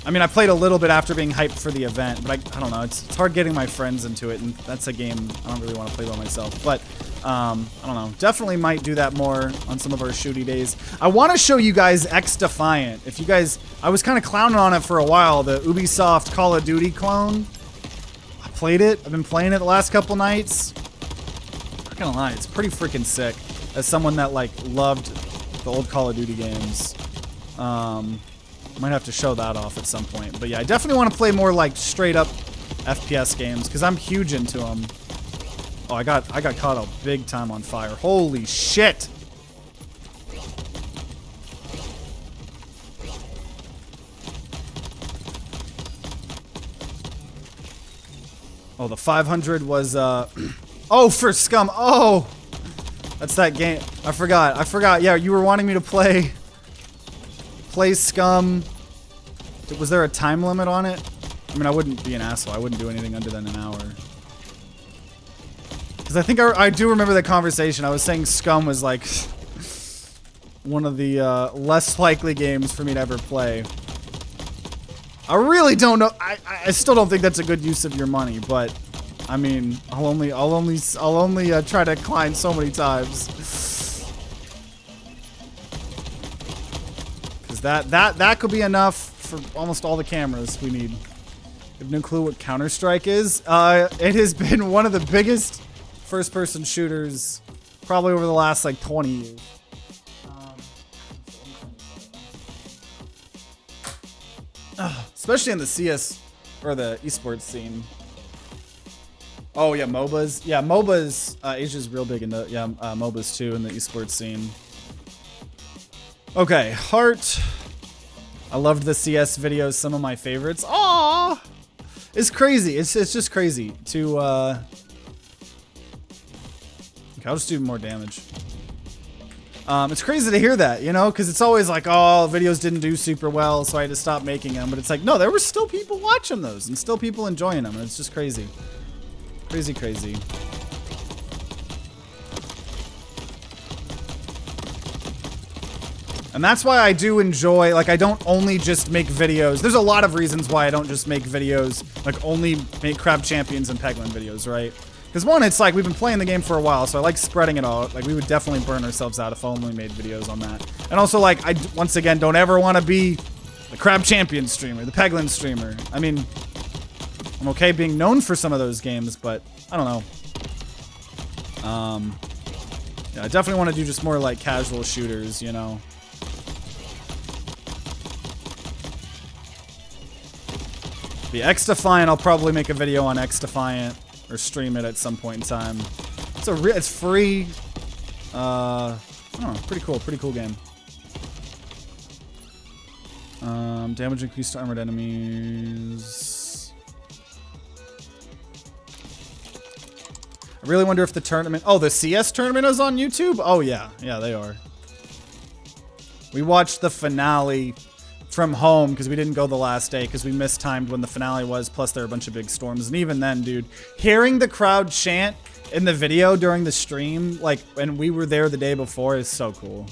S1: I mean, I played a little bit after being hyped for the event, but I don't know. It's hard getting my friends into it, and that's a game I don't really want to play by myself. But, I don't know. Definitely might do that more on some of our shooty days. I want to show you guys X Defiant. If you guys... I was kind of clowning on it for a while, the Ubisoft Call of Duty clone. I played it. I've been playing it the last couple nights. Not gonna lie, it's pretty freaking sick. As someone that, like, loved the old Call of Duty games. Might have to show that off at some point. But yeah, I definitely want to play more, like, straight-up FPS games, because I'm huge into them. Oh, I got caught a big time on fire. Holy shit! Oh, the 500 was, oh, for Scum. Oh! That's that game. I forgot. Yeah, you were wanting me to play Scum. Was there a time limit on it? I mean, I wouldn't be an asshole. I wouldn't do anything under than an hour. Because I think I do remember the conversation. I was saying Scum was, like, one of the less likely games for me to ever play. I really don't know. I still don't think that's a good use of your money, but I mean, I'll only try to climb so many times. Because that could be enough for almost all the cameras we need. You have no clue what Counter-Strike is? It has been one of the biggest first-person shooters probably over the last, like, 20 years. Especially in the CS or the esports scene. Oh yeah, MOBAs. Yeah, MOBAs. Asia's real big into MOBAs too in the esports scene. Okay, Heart. I loved the CS videos. Some of my favorites. Aww, it's crazy. It's just crazy to. Okay, I'll just do more damage. It's crazy to hear that, you know, because it's always like, oh, videos didn't do super well, so I had to stop making them. But it's like, no, there were still people watching those and still people enjoying them. And it's just crazy. Crazy, crazy. And that's why I do enjoy, like, I don't only just make videos. There's a lot of reasons why I don't just make videos, like, only make Crab Champions and Peglin videos, right? Because one, it's like, we've been playing the game for a while, so I like spreading it out. Like, we would definitely burn ourselves out if I only made videos on that. And also, like, I, once again, don't ever want to be the Crab Champion streamer, the Peglin streamer. I mean, I'm okay being known for some of those games, but I don't know. Yeah, I definitely want to do just more, like, casual shooters, you know? The X Defiant, I'll probably make a video on X Defiant. Or stream it at some point in time. It's free. I don't know, pretty cool game. Damage increased to armored enemies. I really wonder if the tournament. Oh, the CS tournament is on YouTube. Oh yeah, they are. We watched the finale from home because we didn't go the last day because we mistimed when the finale was, plus there were a bunch of big storms. And even then, dude, hearing the crowd chant in the video during the stream, like, and we were there the day before, is so cool.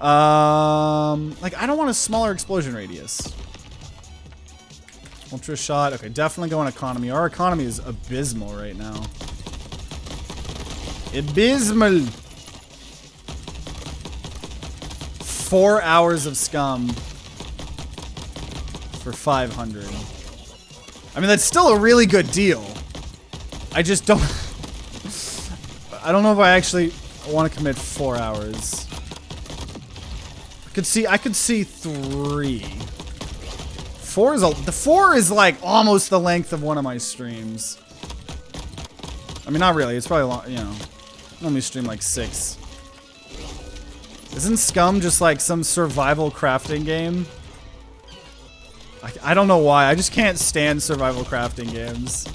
S1: Like, I don't want a smaller explosion radius. Ultra shot. Okay, definitely going economy. Our economy is abysmal right now. Abysmal. 4 hours of scum for 500. I mean, that's still a really good deal. I just don't... I don't know if I actually want to commit 4 hours. I could see 3. 4 is the 4 is like almost the length of one of my streams. I mean, not really. It's probably long, you know. I only stream like 6. Isn't Scum just like some survival crafting game? I don't know why. I just can't stand survival crafting games.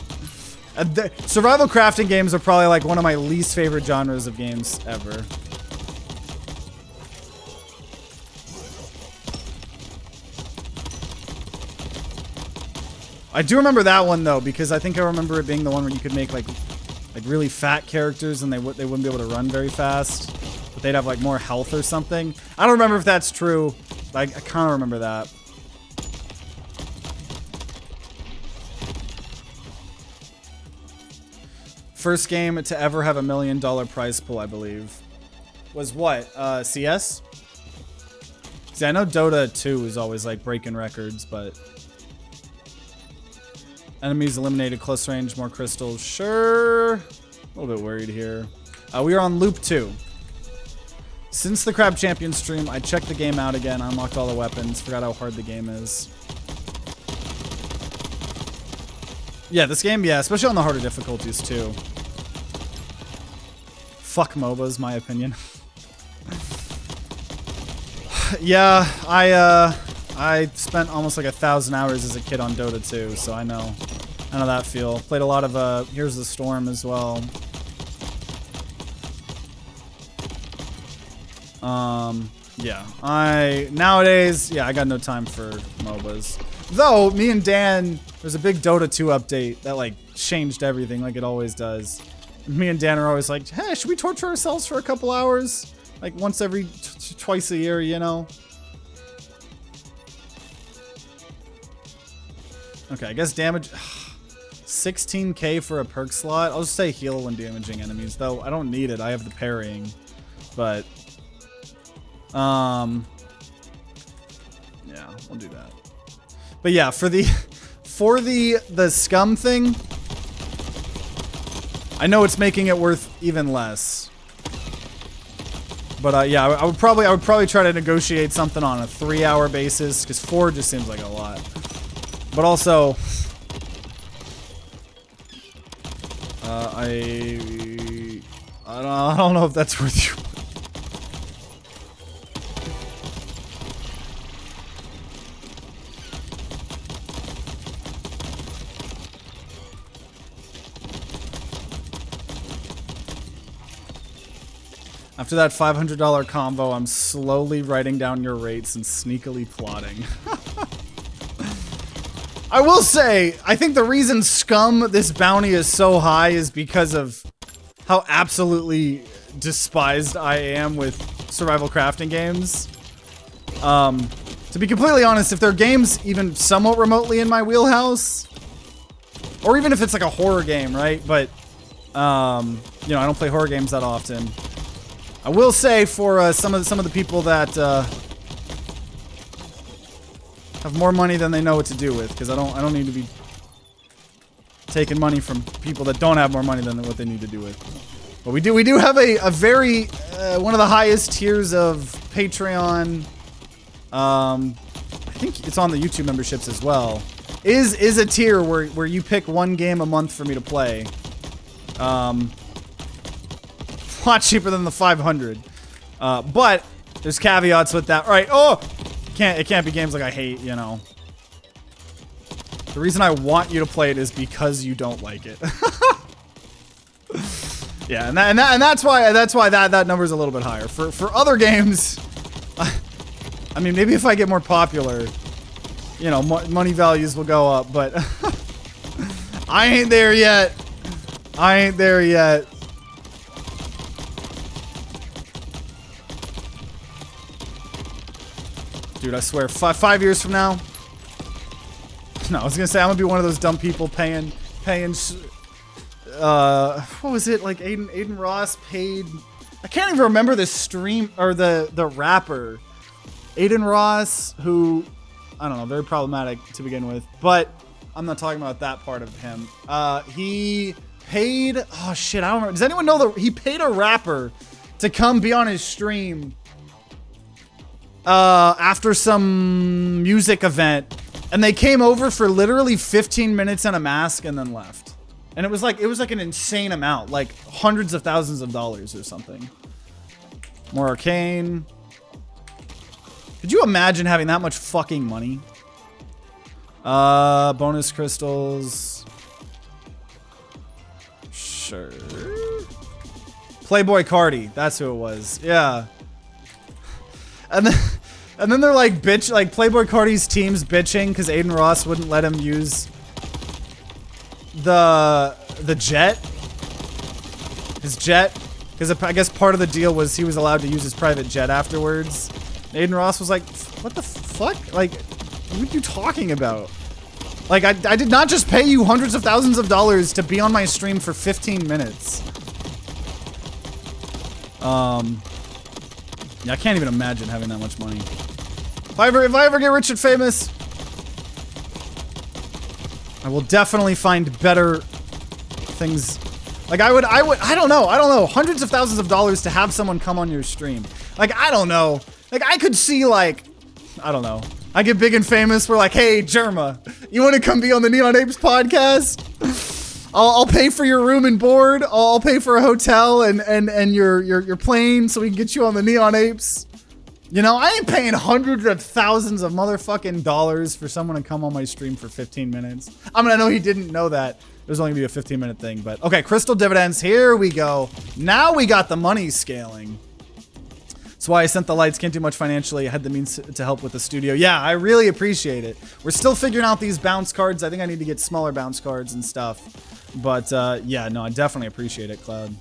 S1: Survival crafting games are probably like one of my least favorite genres of games ever. I do remember that one though, because I think I remember it being the one where you could make like really fat characters and they wouldn't be able to run very fast, but they'd have like more health or something. I don't remember if that's true. I kind of remember that. First game to ever have $1 million prize pool, I believe. Was what? CS? See, I know Dota 2 is always like breaking records, but... Enemies eliminated, close range, more crystals. Sure. A little bit worried here. We are on loop 2. Since the Crab Champion stream, I checked the game out again, unlocked all the weapons, forgot how hard the game is. Yeah, this game, yeah, especially on the harder difficulties too. Fuck MOBAs, my opinion. Yeah, I spent almost like 1,000 hours as a kid on Dota 2, so I know that feel. Played a lot of Here's the Storm as well. Yeah, nowadays, yeah, I got no time for MOBAs. Though, me and Dan, there's a big Dota 2 update that like changed everything like it always does. Me and Dan are always like, hey, should we torture ourselves for a couple hours? Like once every twice a year, you know? Okay, I guess damage... 16k for a perk slot. I'll just say heal when damaging enemies, though I don't need it. I have the parrying. But... yeah, we'll do that. But yeah, for the scum thing, I know it's making it worth even less. But yeah, I would probably try to negotiate something on a 3-hour basis, because 4 just seems like a lot. But also, I don't know if that's worth you. After that $500 combo, I'm slowly writing down your rates and sneakily plotting. I will say, I think the reason Scum, this bounty is so high is because of how absolutely despised I am with survival crafting games. To be completely honest, if there are games even somewhat remotely in my wheelhouse, or even if it's like a horror game, right? But, you know, I don't play horror games that often. I will say for some of the people that have more money than they know what to do with, because I don't need to be taking money from people that don't have more money than what they need to do with. But we do have a very one of the highest tiers of Patreon. I think it's on the YouTube memberships as well. Is a tier where you pick one game a month for me to play. A lot cheaper than the 500. But there's caveats with that. All right. Oh, it can't be games like I hate, you know. The reason I want you to play it is because you don't like it. Yeah, and that's why that number's a little bit higher. For other games, I mean, maybe if I get more popular, you know, money values will go up, but I ain't there yet. I ain't there yet. Dude, I swear, 5 years from now. No, I was gonna say I'm gonna be one of those dumb people paying. What was it? Like Aiden Ross paid. I can't even remember the stream or the rapper. Aiden Ross, who I don't know, very problematic to begin with, but I'm not talking about that part of him. He paid. Oh shit, I don't remember. Does anyone know he paid a rapper to come be on his stream after some music event, and they came over for literally 15 minutes in a mask and then left. And it was like an insane amount, like hundreds of thousands of dollars or something. More arcane. Could you imagine having that much fucking money? Bonus crystals. Sure. Playboy Cardi, that's who it was. Yeah. And then they're like Playboy Cardi's team's bitching because Aiden Ross wouldn't let him use the jet. His jet. Because I guess part of the deal was he was allowed to use his private jet afterwards. And Aiden Ross was like, what the fuck? Like, what are you talking about? Like, I did not just pay you hundreds of thousands of dollars to be on my stream for 15 minutes. Yeah, I can't even imagine having that much money. If I ever get rich and famous, I will definitely find better things. Like I don't know, hundreds of thousands of dollars to have someone come on your stream. Like, I don't know. Like, I could see, like, I don't know. I get big and famous. We're like, hey, Jerma, you want to come be on the Neon Apes podcast? I'll pay for your room and board. I'll pay for a hotel and your plane so we can get you on the Neon Apes. You know, I ain't paying hundreds of thousands of motherfucking dollars for someone to come on my stream for 15 minutes. I mean, I know he didn't know that. It was only gonna be a 15-minute thing, but okay, crystal dividends, here we go. Now we got the money scaling. That's why I sent the lights, can't do much financially. I had the means to help with the studio. Yeah, I really appreciate it. We're still figuring out these bounce cards. I think I need to get smaller bounce cards and stuff. But yeah, no, I definitely appreciate it, Cloud.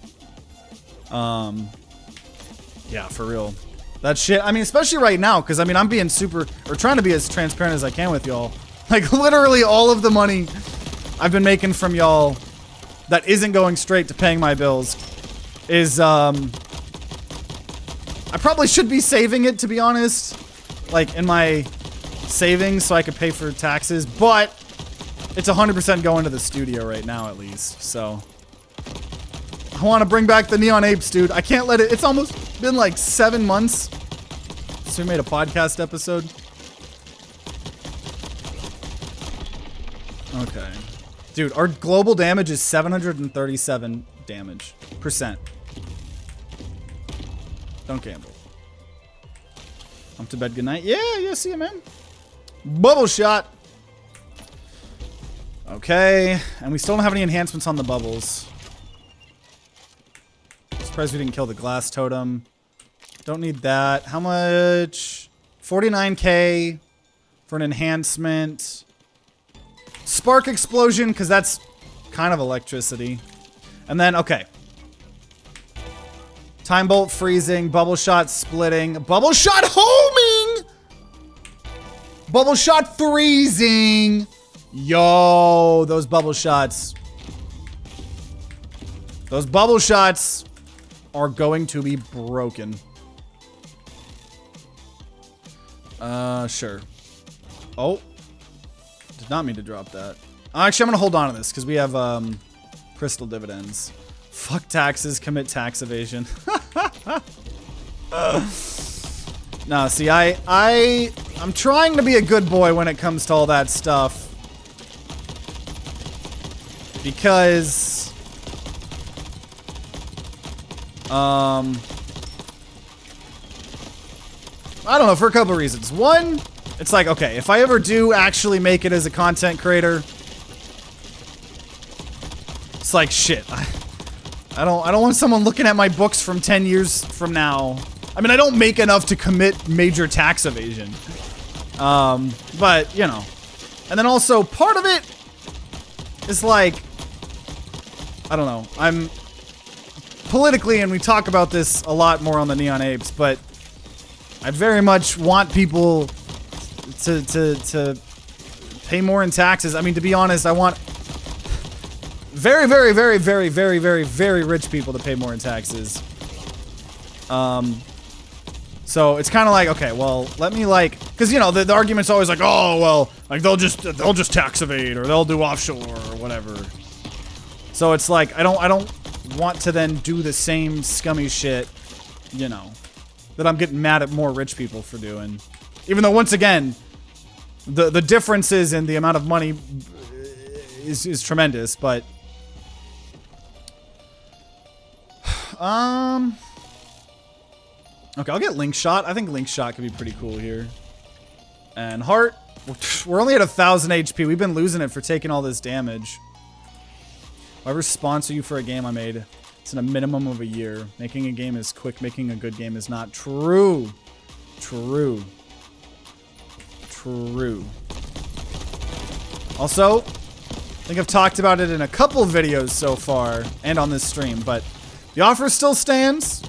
S1: Yeah, for real. That shit, I mean, especially right now, because I mean, I'm being trying to be as transparent as I can with y'all. Like, literally all of the money I've been making from y'all that isn't going straight to paying my bills is, I probably should be saving it, to be honest, like in my savings so I could pay for taxes, but it's 100% going to the studio right now, at least, so. I want to bring back the Neon Apes, dude. I can't let it, it's almost been like 7 months since we made a podcast episode. Okay. Dude, our global damage is 737 damage percent. Don't gamble. I'm to bed, good night. Yeah, see you, man. Bubble shot. Okay, and we still don't have any enhancements on the bubbles. Surprised we didn't kill the glass totem. Don't need that. How much? 49k for an enhancement. Spark explosion, because that's kind of electricity. And then, okay. Time bolt freezing, bubble shot splitting, bubble shot homing! Bubble shot freezing! Yo, those bubble shots. Those bubble shots are going to be broken. Sure. Oh. Did not mean to drop that. Actually, I'm gonna hold on to this because we have crystal dividends. Fuck taxes, commit tax evasion. No, see, I'm trying to be a good boy when it comes to all that stuff. Because I don't know, for a couple of reasons. One, it's like, okay, if I ever do actually make it as a content creator, it's like, shit. I don't want someone looking at my books from 10 years from now. I mean, I don't make enough to commit major tax evasion. But, you know. And then also, part of it is like, I don't know. I'm politically, and we talk about this a lot more on the Neon Apes, but I very much want people to pay more in taxes. I mean, to be honest, I want very, very, very, very, very, very, very rich people to pay more in taxes. So it's kind of like, okay, well, let me like, because you know the argument's always like, oh well, like they'll just tax evade or they'll do offshore or whatever. So it's like I don't want to then do the same scummy shit, you know, that I'm getting mad at more rich people for doing. Even though once again, the differences in the amount of money is tremendous, but okay, I'll get Link Shot. I think Link Shot could be pretty cool here. And Heart, we're only at 1,000 HP. We've been losing it for taking all this damage. Whoever sponsor you for a game I made, it's in a minimum of a year. Making a game is quick, making a good game is not. True. True. True. Also, I think I've talked about it in a couple videos so far and on this stream, but the offer still stands.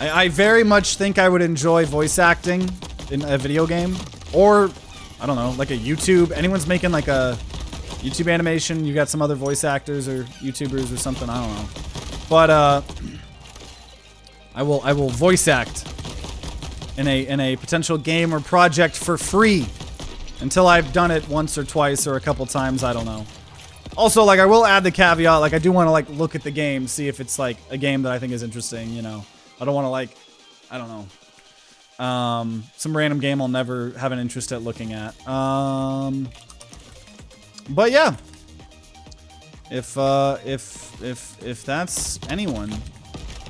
S1: I very much think I would enjoy voice acting in a video game, or I don't know, like a YouTube. Anyone's making like a YouTube animation. You got some other voice actors or YouTubers or something. I don't know, but I will voice act in a potential game or project for free until I've done it once or twice or a couple times. I don't know. Also, like I will add the caveat, like I do want to like look at the game, see if it's like a game that I think is interesting. You know. I don't want to like, I don't know, some random game I'll never have an interest at looking at. But yeah, if that's anyone,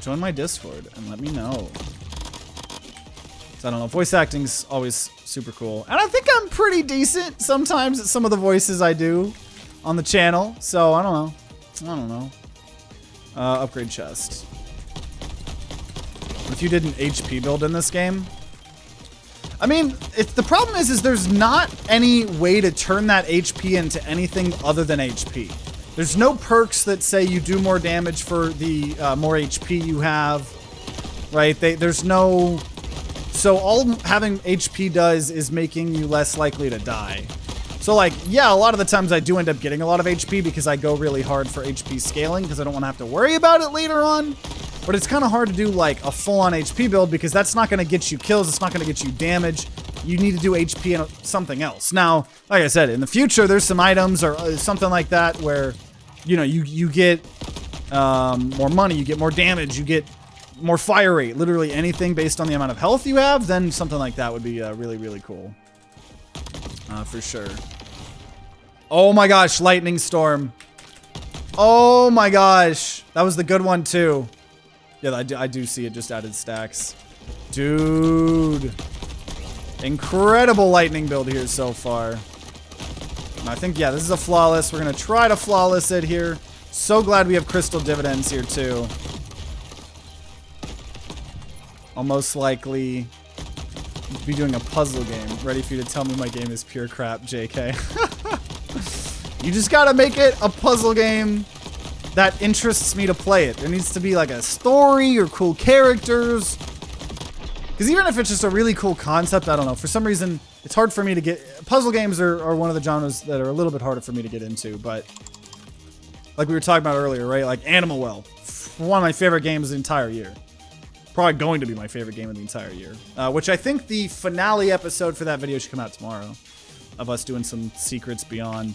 S1: join my Discord and let me know. So I don't know, voice acting's always super cool, and I think I'm pretty decent sometimes at some of the voices I do on the channel. So I don't know. Upgrade chest. If you did an HP build in this game, I mean, the problem is there's not any way to turn that HP into anything other than HP. There's no perks that say you do more damage for the more HP you have, right? There's no, so all having HP does is making you less likely to die. So like, yeah, a lot of the times I do end up getting a lot of HP because I go really hard for HP scaling because I don't want to have to worry about it later on. But it's kind of hard to do like a full-on HP build because that's not going to get you kills. It's not going to get you damage. You need to do HP and something else. Now, like I said, in the future, there's some items or something like that where, you know, you get more money, you get more damage, you get more fire rate. Literally anything based on the amount of health you have, then something like that would be really, really cool. For sure. Oh my gosh, Lightning Storm. Oh my gosh. That was the good one too. Yeah, I do see it just added stacks. Dude. Incredible lightning build here so far. And I think, yeah, this is a flawless. We're going to try to flawless it here. So glad we have crystal dividends here too. I'll most likely be doing a puzzle game. Ready for you to tell me my game is pure crap, JK. You just got to make it a puzzle game that interests me to play it. There needs to be like a story or cool characters. Because even if it's just a really cool concept, I don't know. For some reason, it's hard for me to get... Puzzle games are one of the genres that are a little bit harder for me to get into. But like we were talking about earlier, right? Like Animal Well. One of my favorite games of the entire year. Probably going to be my favorite game of the entire year. Which I think the finale episode for that video should come out tomorrow. Of us doing some secrets beyond...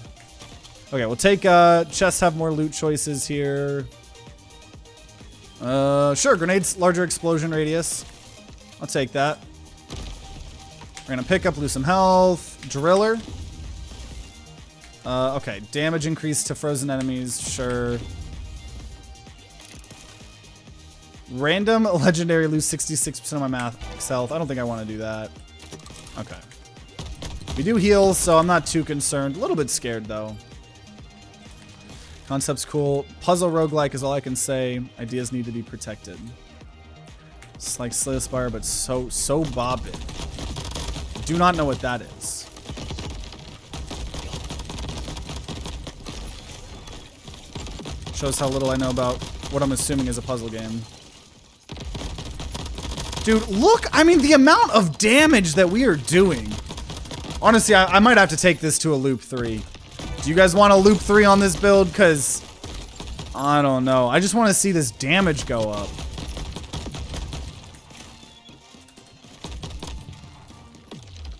S1: Okay, we'll take, chests have more loot choices here. Sure, grenades, larger explosion radius. I'll take that. We're gonna pick up, lose some health. Driller. Okay, damage increase to frozen enemies, sure. Random legendary, lose 66% of my max health. I don't think I want to do that. Okay. We do heal, so I'm not too concerned. A little bit scared, though. Concept's cool. Puzzle roguelike is all I can say. Ideas need to be protected. It's like Slay the Spire, but so bobbin. Do not know what that is. Shows how little I know about what I'm assuming is a puzzle game. Dude, look, I mean, the amount of damage that we are doing. Honestly, I might have to take this to a loop 3. Do you guys want a loop 3 on this build? Because, I don't know. I just want to see this damage go up.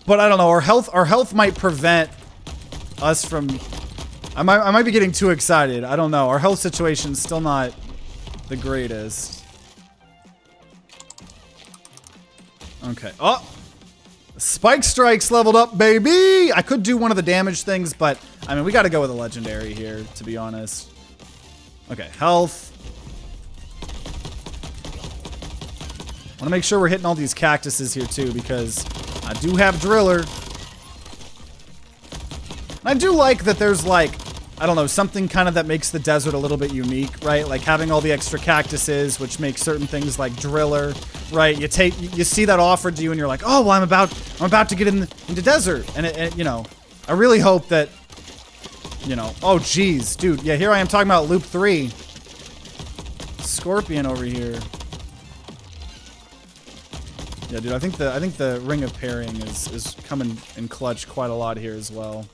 S1: But I don't know, our health might prevent us from... I might be getting too excited. I don't know. Our health situation's still not the greatest. Okay. Oh! Spike Strike's leveled up, baby! I could do one of the damage things, but, I mean, we gotta go with a legendary here, to be honest. Okay, health. Wanna make sure we're hitting all these cactuses here, too, because I do have Driller. I do like that there's, like, I don't know, something kind of that makes the desert a little bit unique, right? Like having all the extra cactuses, which makes certain things like Driller, right? You see that offered to you and you're like, oh, well, I'm about to get into desert. And you know, I really hope that, you know, oh, geez, dude. Yeah, here I am talking about loop 3. Scorpion over here. Yeah, dude, I think the Ring of Pairing is coming in clutch quite a lot here as well.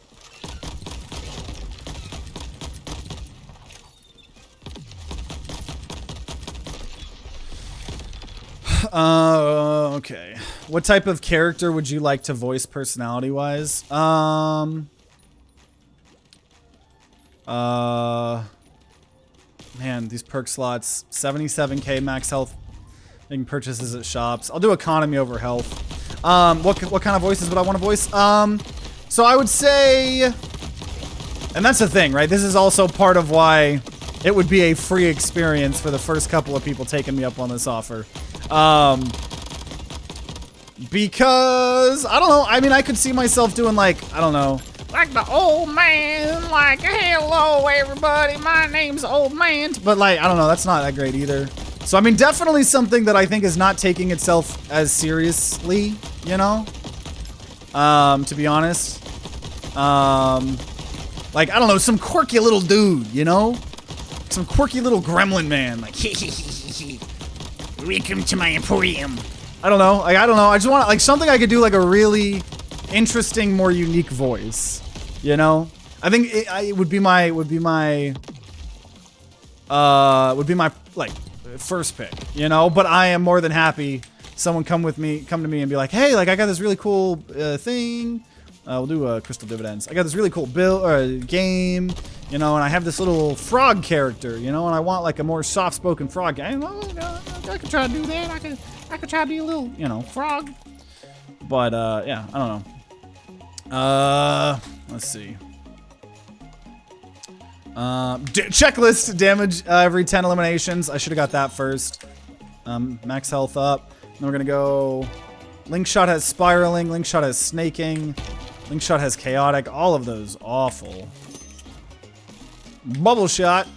S1: Okay. What type of character would you like to voice personality-wise? Man, these perk slots. 77k max health. Making purchases at shops. I'll do economy over health. What kind of voices would I want to voice? So I would say... And that's the thing, right? This is also part of why it would be a free experience for the first couple of people taking me up on this offer. Because, I don't know, I mean, I could see myself doing like, I don't know, like the old man, like, hello everybody, my name's Old Man. But like, I don't know, that's not that great either. So, I mean, definitely something that I think is not taking itself as seriously, you know? To be honest. Like, I don't know, some quirky little dude, you know? Some quirky little gremlin man, like, welcome to my emporium. I don't know. Like, I don't know. I just want like something I could do like a really interesting, more unique voice. You know? I think it would be my like first pick. You know? But I am more than happy someone come to me and be like, hey, like I got this really cool thing. We'll do Crystal Dividends. I got this really cool game. You know, and I have this little frog character, you know, and I want like a more soft-spoken frog guy. I could try to do that. I could try to be a little, you know, frog. But yeah, I don't know. Let's see. Checklist damage every 10 eliminations. I should have got that first. Max health up. Then we're gonna go. Link shot has spiraling. Link shot has snaking. Link shot has chaotic. All of those awful. Bubble shot.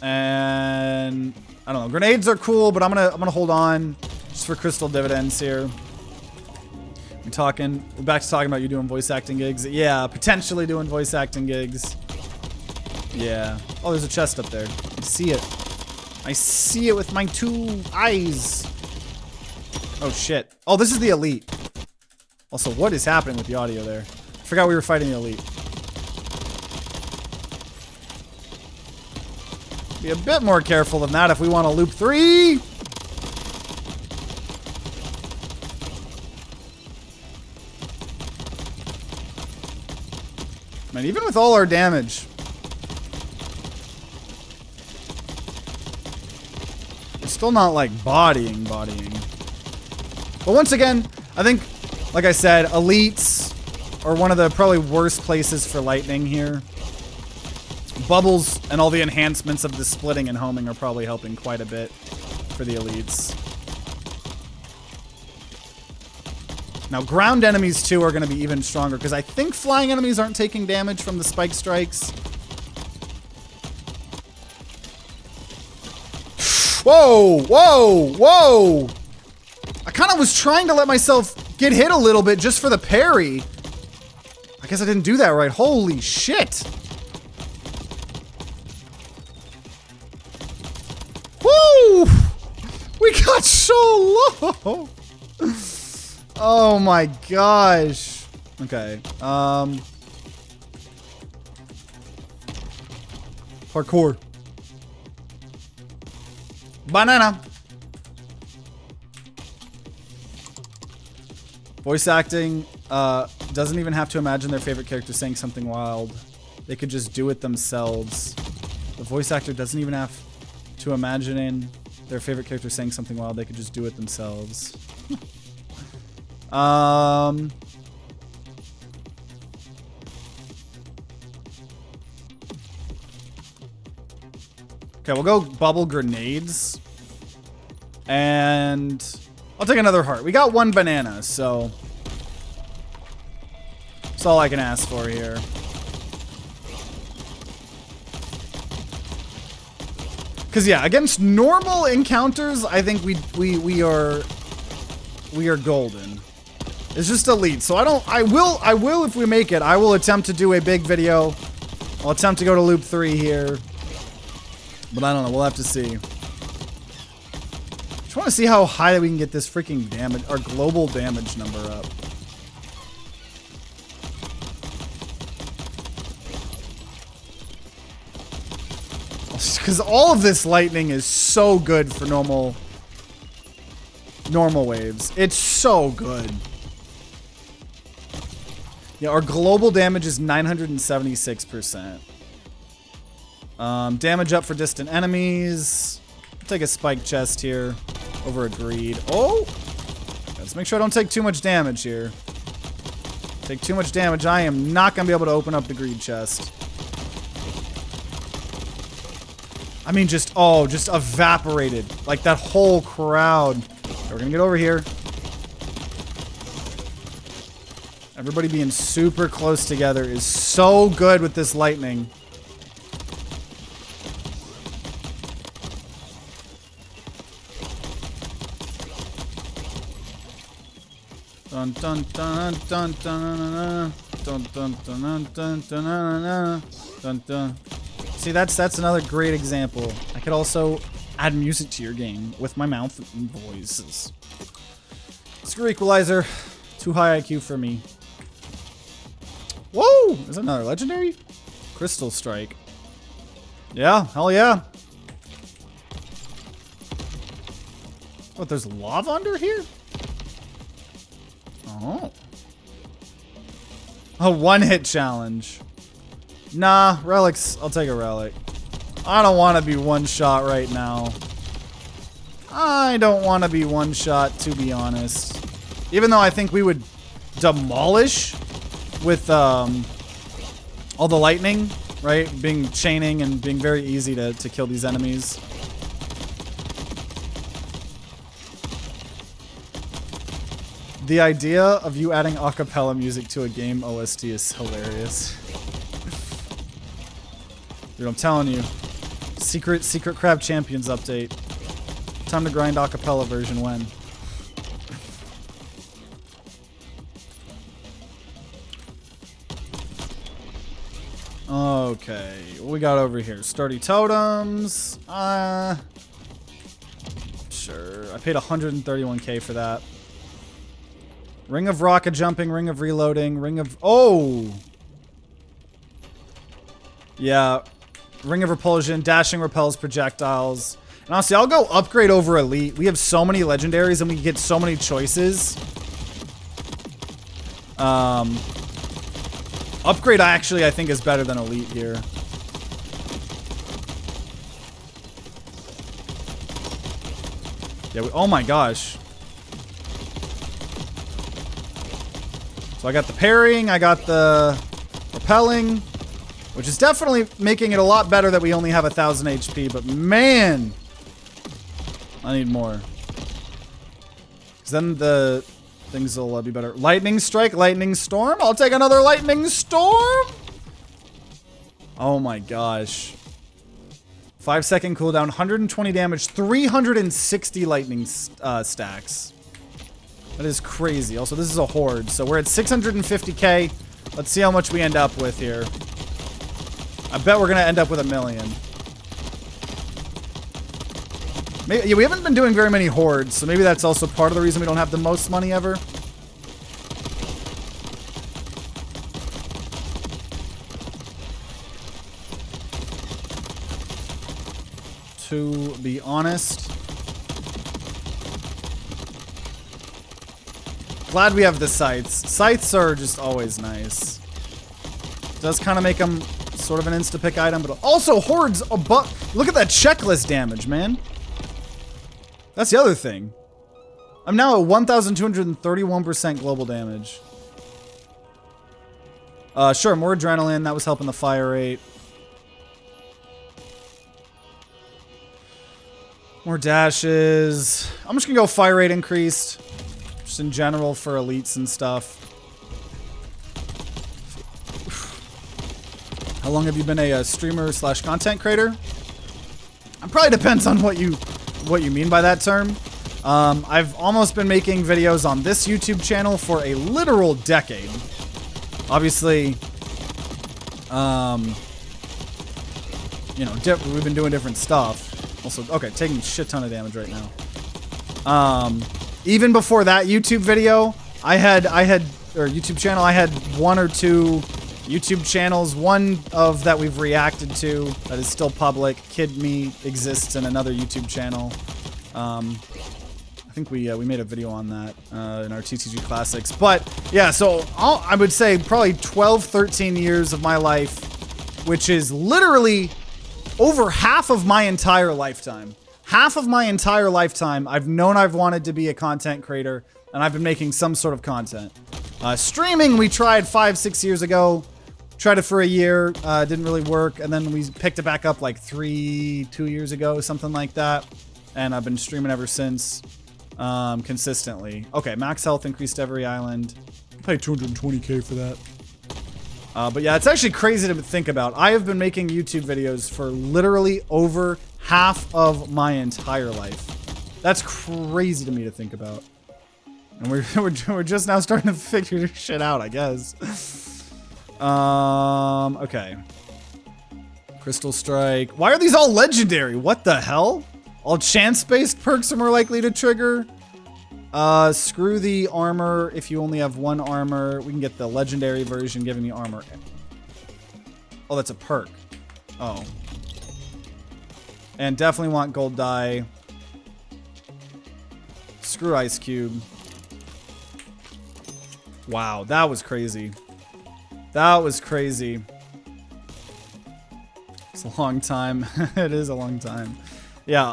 S1: And I don't know. Grenades are cool, but I'm gonna hold on just for crystal dividends here. We're back to talking about you doing voice acting gigs. Yeah, potentially doing voice acting gigs. Yeah. Oh, there's a chest up there. I see it. I see it with my 2 eyes. Oh shit. Oh, this is the elite. Also, what is happening with the audio there? I forgot we were fighting the elite. Be a bit more careful than that if we want to loop 3. Man, even with all our damage, we're still not like bodying. But once again, I think, like I said, elites are one of the probably worst places for lightning here. Bubbles and all the enhancements of the splitting and homing are probably helping quite a bit for the elites. Now, ground enemies, too, are going to be even stronger, because I think flying enemies aren't taking damage from the spike strikes. Whoa! Whoa! Whoa! I kind of was trying to let myself get hit a little bit just for the parry. I guess I didn't do that right. Holy shit! Woo! We got so low! Oh my gosh. Okay. Parkour. Banana. Voice acting doesn't even have to imagine their favorite character saying something wild. They could just do it themselves. The voice actor doesn't even have to imagine their favorite character saying something wild. They could just do it themselves. Okay, we'll go bubble grenades. And I'll take another heart. We got 1 banana, so that's all I can ask for here. Cause yeah, against normal encounters, I think we are golden. It's just elite. So I will if we make it, I will attempt to do a big video. I'll attempt to go to loop 3 here. But I don't know, we'll have to see. Just want to see how high we can get this freaking damage, our global damage number up. Because all of this lightning is so good for normal waves. It's so good. Yeah, our global damage is 976%. Damage up for distant enemies. I'll take a spike chest here over a greed. Oh! Let's make sure I don't take too much damage here. Take too much damage, I am not going to be able to open up the greed chest. I mean, just evaporated. Like that whole crowd. We're going to get over here. Everybody being super close together is so good with this lightning. Dun dun dun dun dun dun dun dun dun dun dun dun. See, that's another great example. I could also add music to your game with my mouth and voices. Screw equalizer. Too high IQ for me. Whoa! Is that another legendary? Crystal Strike. Yeah, hell yeah. What, there's lava under here? Oh. A one-hit challenge. Nah, relics. I'll take a relic. I don't want to be one-shot right now. I don't want to be one-shot, to be honest. Even though I think we would demolish with all the lightning, right? Being chaining and being very easy to kill these enemies. The idea of you adding acapella music to a game OST is hilarious. Dude, I'm telling you. Secret Crab Champions update. Time to grind acapella version when? Okay, what we got over here? Sturdy totems. Sure. I paid 131k for that. Ring of rocket jumping, ring of reloading, ring of... Oh! Yeah. Ring of repulsion, dashing repels projectiles. And honestly, I'll go upgrade over elite. We have so many legendaries and we get so many choices. Upgrade actually I think is better than elite here. Yeah, oh my gosh. So I got the parrying, I got the repelling, which is definitely making it a lot better that we only have 1000 HP, but man, I need more. Because then the things will be better. Lightning strike, lightning storm. I'll take another lightning storm. Oh my gosh. 5-second cooldown, 120 damage, 360 lightning stacks. That is crazy. Also, this is a horde, so we're at 650k. Let's see how much we end up with here. I bet we're gonna end up with 1 million. Maybe, yeah, we haven't been doing very many hordes, so maybe that's also part of the reason we don't have the most money ever. To be honest. Glad we have the scythes. Scythes are just always nice. Does kind of make them sort of an insta-pick item, but also hordes above. Look at that checklist damage, man. That's the other thing. I'm now at 1,231% global damage. Sure, more adrenaline. That was helping the fire rate. More dashes. I'm just gonna go fire rate increased. Just in general for elites and stuff. How long have you been a streamer / content creator? It probably depends on what you mean by that term. I've almost been making videos on this YouTube channel for a literal decade. Obviously, you know, we've been doing different stuff. Also, okay, taking a shit ton of damage right now. Even before that YouTube video, I had YouTube channel, I had 1 or 2 YouTube channels. One of that we've reacted to that is still public. Kid Me exists in another YouTube channel. I think we made a video on that in our TTG Classics. But yeah, so I would say probably 12, 13 years of my life, which is literally over half of my entire lifetime. Half of my entire lifetime, I've known I've wanted to be a content creator, and I've been making some sort of content. Streaming, we tried 5, 6 years ago. Tried it for a year, didn't really work, and then we picked it back up like 2 years ago, something like that. And I've been streaming ever since, consistently. Okay, max health increased every island. I paid 220K for that. But yeah, it's actually crazy to think about. I have been making YouTube videos for literally over half of my entire life. That's crazy to me to think about. And we're just now starting to figure this shit out, I guess. Okay. Crystal Strike. Why are these all legendary? What the hell? All chance-based perks are more likely to trigger. Screw the armor. If you only have 1 armor, we can get the legendary version giving me armor. Oh, that's a perk. Oh. And definitely want gold die. Screw Ice Cube. Wow, that was crazy. That was crazy. It's a long time. It is a long time. Yeah,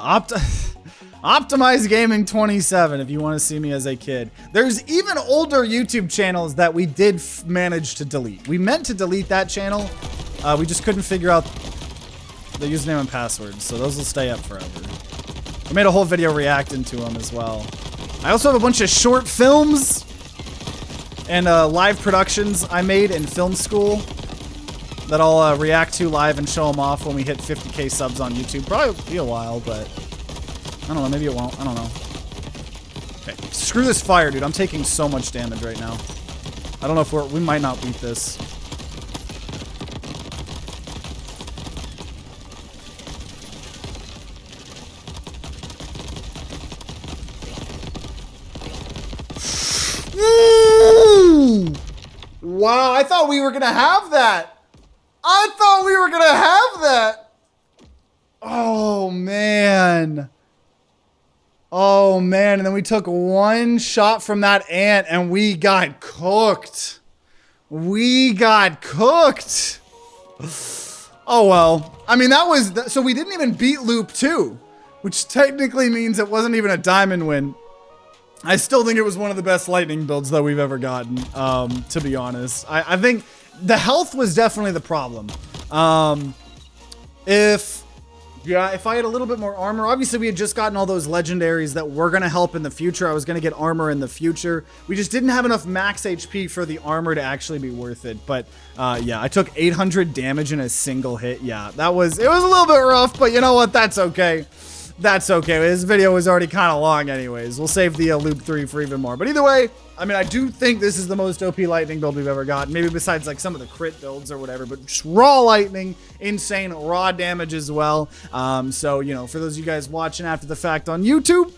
S1: Optimize Gaming 27 if you want to see me as a kid. There's even older YouTube channels that we did manage to delete. We meant to delete that channel. We just couldn't figure out the username and password, so those will stay up forever. I made a whole video reacting to them as well. I also have a bunch of short films and live productions I made in film school that I'll react to live and show them off when we hit 50K subs on YouTube. Probably be a while, but I don't know. Maybe it won't. I don't know. Okay, screw this fire, dude. I'm taking so much damage right now. I don't know if we might not beat this. Wow, I thought we were gonna have that. I thought we were gonna have that. Oh, man. Oh, man. And then we took 1 shot from that ant and we got cooked. We got cooked. Oh, well. I mean, that was... So we didn't even beat Loop 2, which technically means it wasn't even a diamond win. I still think it was one of the best lightning builds that we've ever gotten, to be honest. I think the health was definitely the problem. If I had a little bit more armor, obviously we had just gotten all those legendaries that were going to help in the future. I was going to get armor in the future. We just didn't have enough max HP for the armor to actually be worth it. But yeah, I took 800 damage in a single hit. Yeah, it was a little bit rough, but you know what? That's okay. That's okay. This video was already kind of long anyways. We'll save the loop 3 for even more. But either way, I mean, I do think this is the most OP lightning build we've ever gotten. Maybe besides like some of the crit builds or whatever, but just raw lightning, insane raw damage as well. So, you know, for those of you guys watching after the fact on YouTube,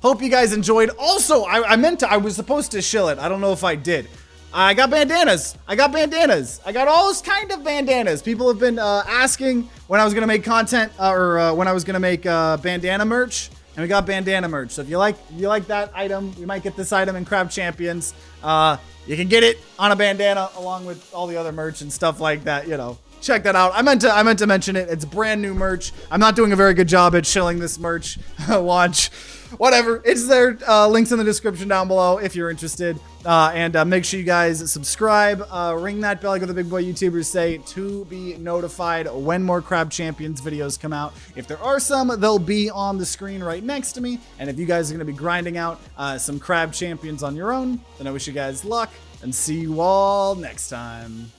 S1: hope you guys enjoyed. Also, I was supposed to shill it. I don't know if I did. I got bandanas. I got all this kind of bandanas. People have been asking when I was going to make content when I was going to make bandana merch. And we got bandana merch. So if you like that item, we might get this item in Crab Champions. You can get it on a bandana along with all the other merch and stuff like that, you know. Check that out. I meant to mention it. It's brand new merch. I'm not doing a very good job at shilling this merch launch. Whatever. It's there. Links in the description down below if you're interested. And make sure you guys subscribe. Ring that bell like what the big boy YouTubers say to be notified when more Crab Champions videos come out. If there are some, they'll be on the screen right next to me. And if you guys are going to be grinding out some Crab Champions on your own, then I wish you guys luck and see you all next time.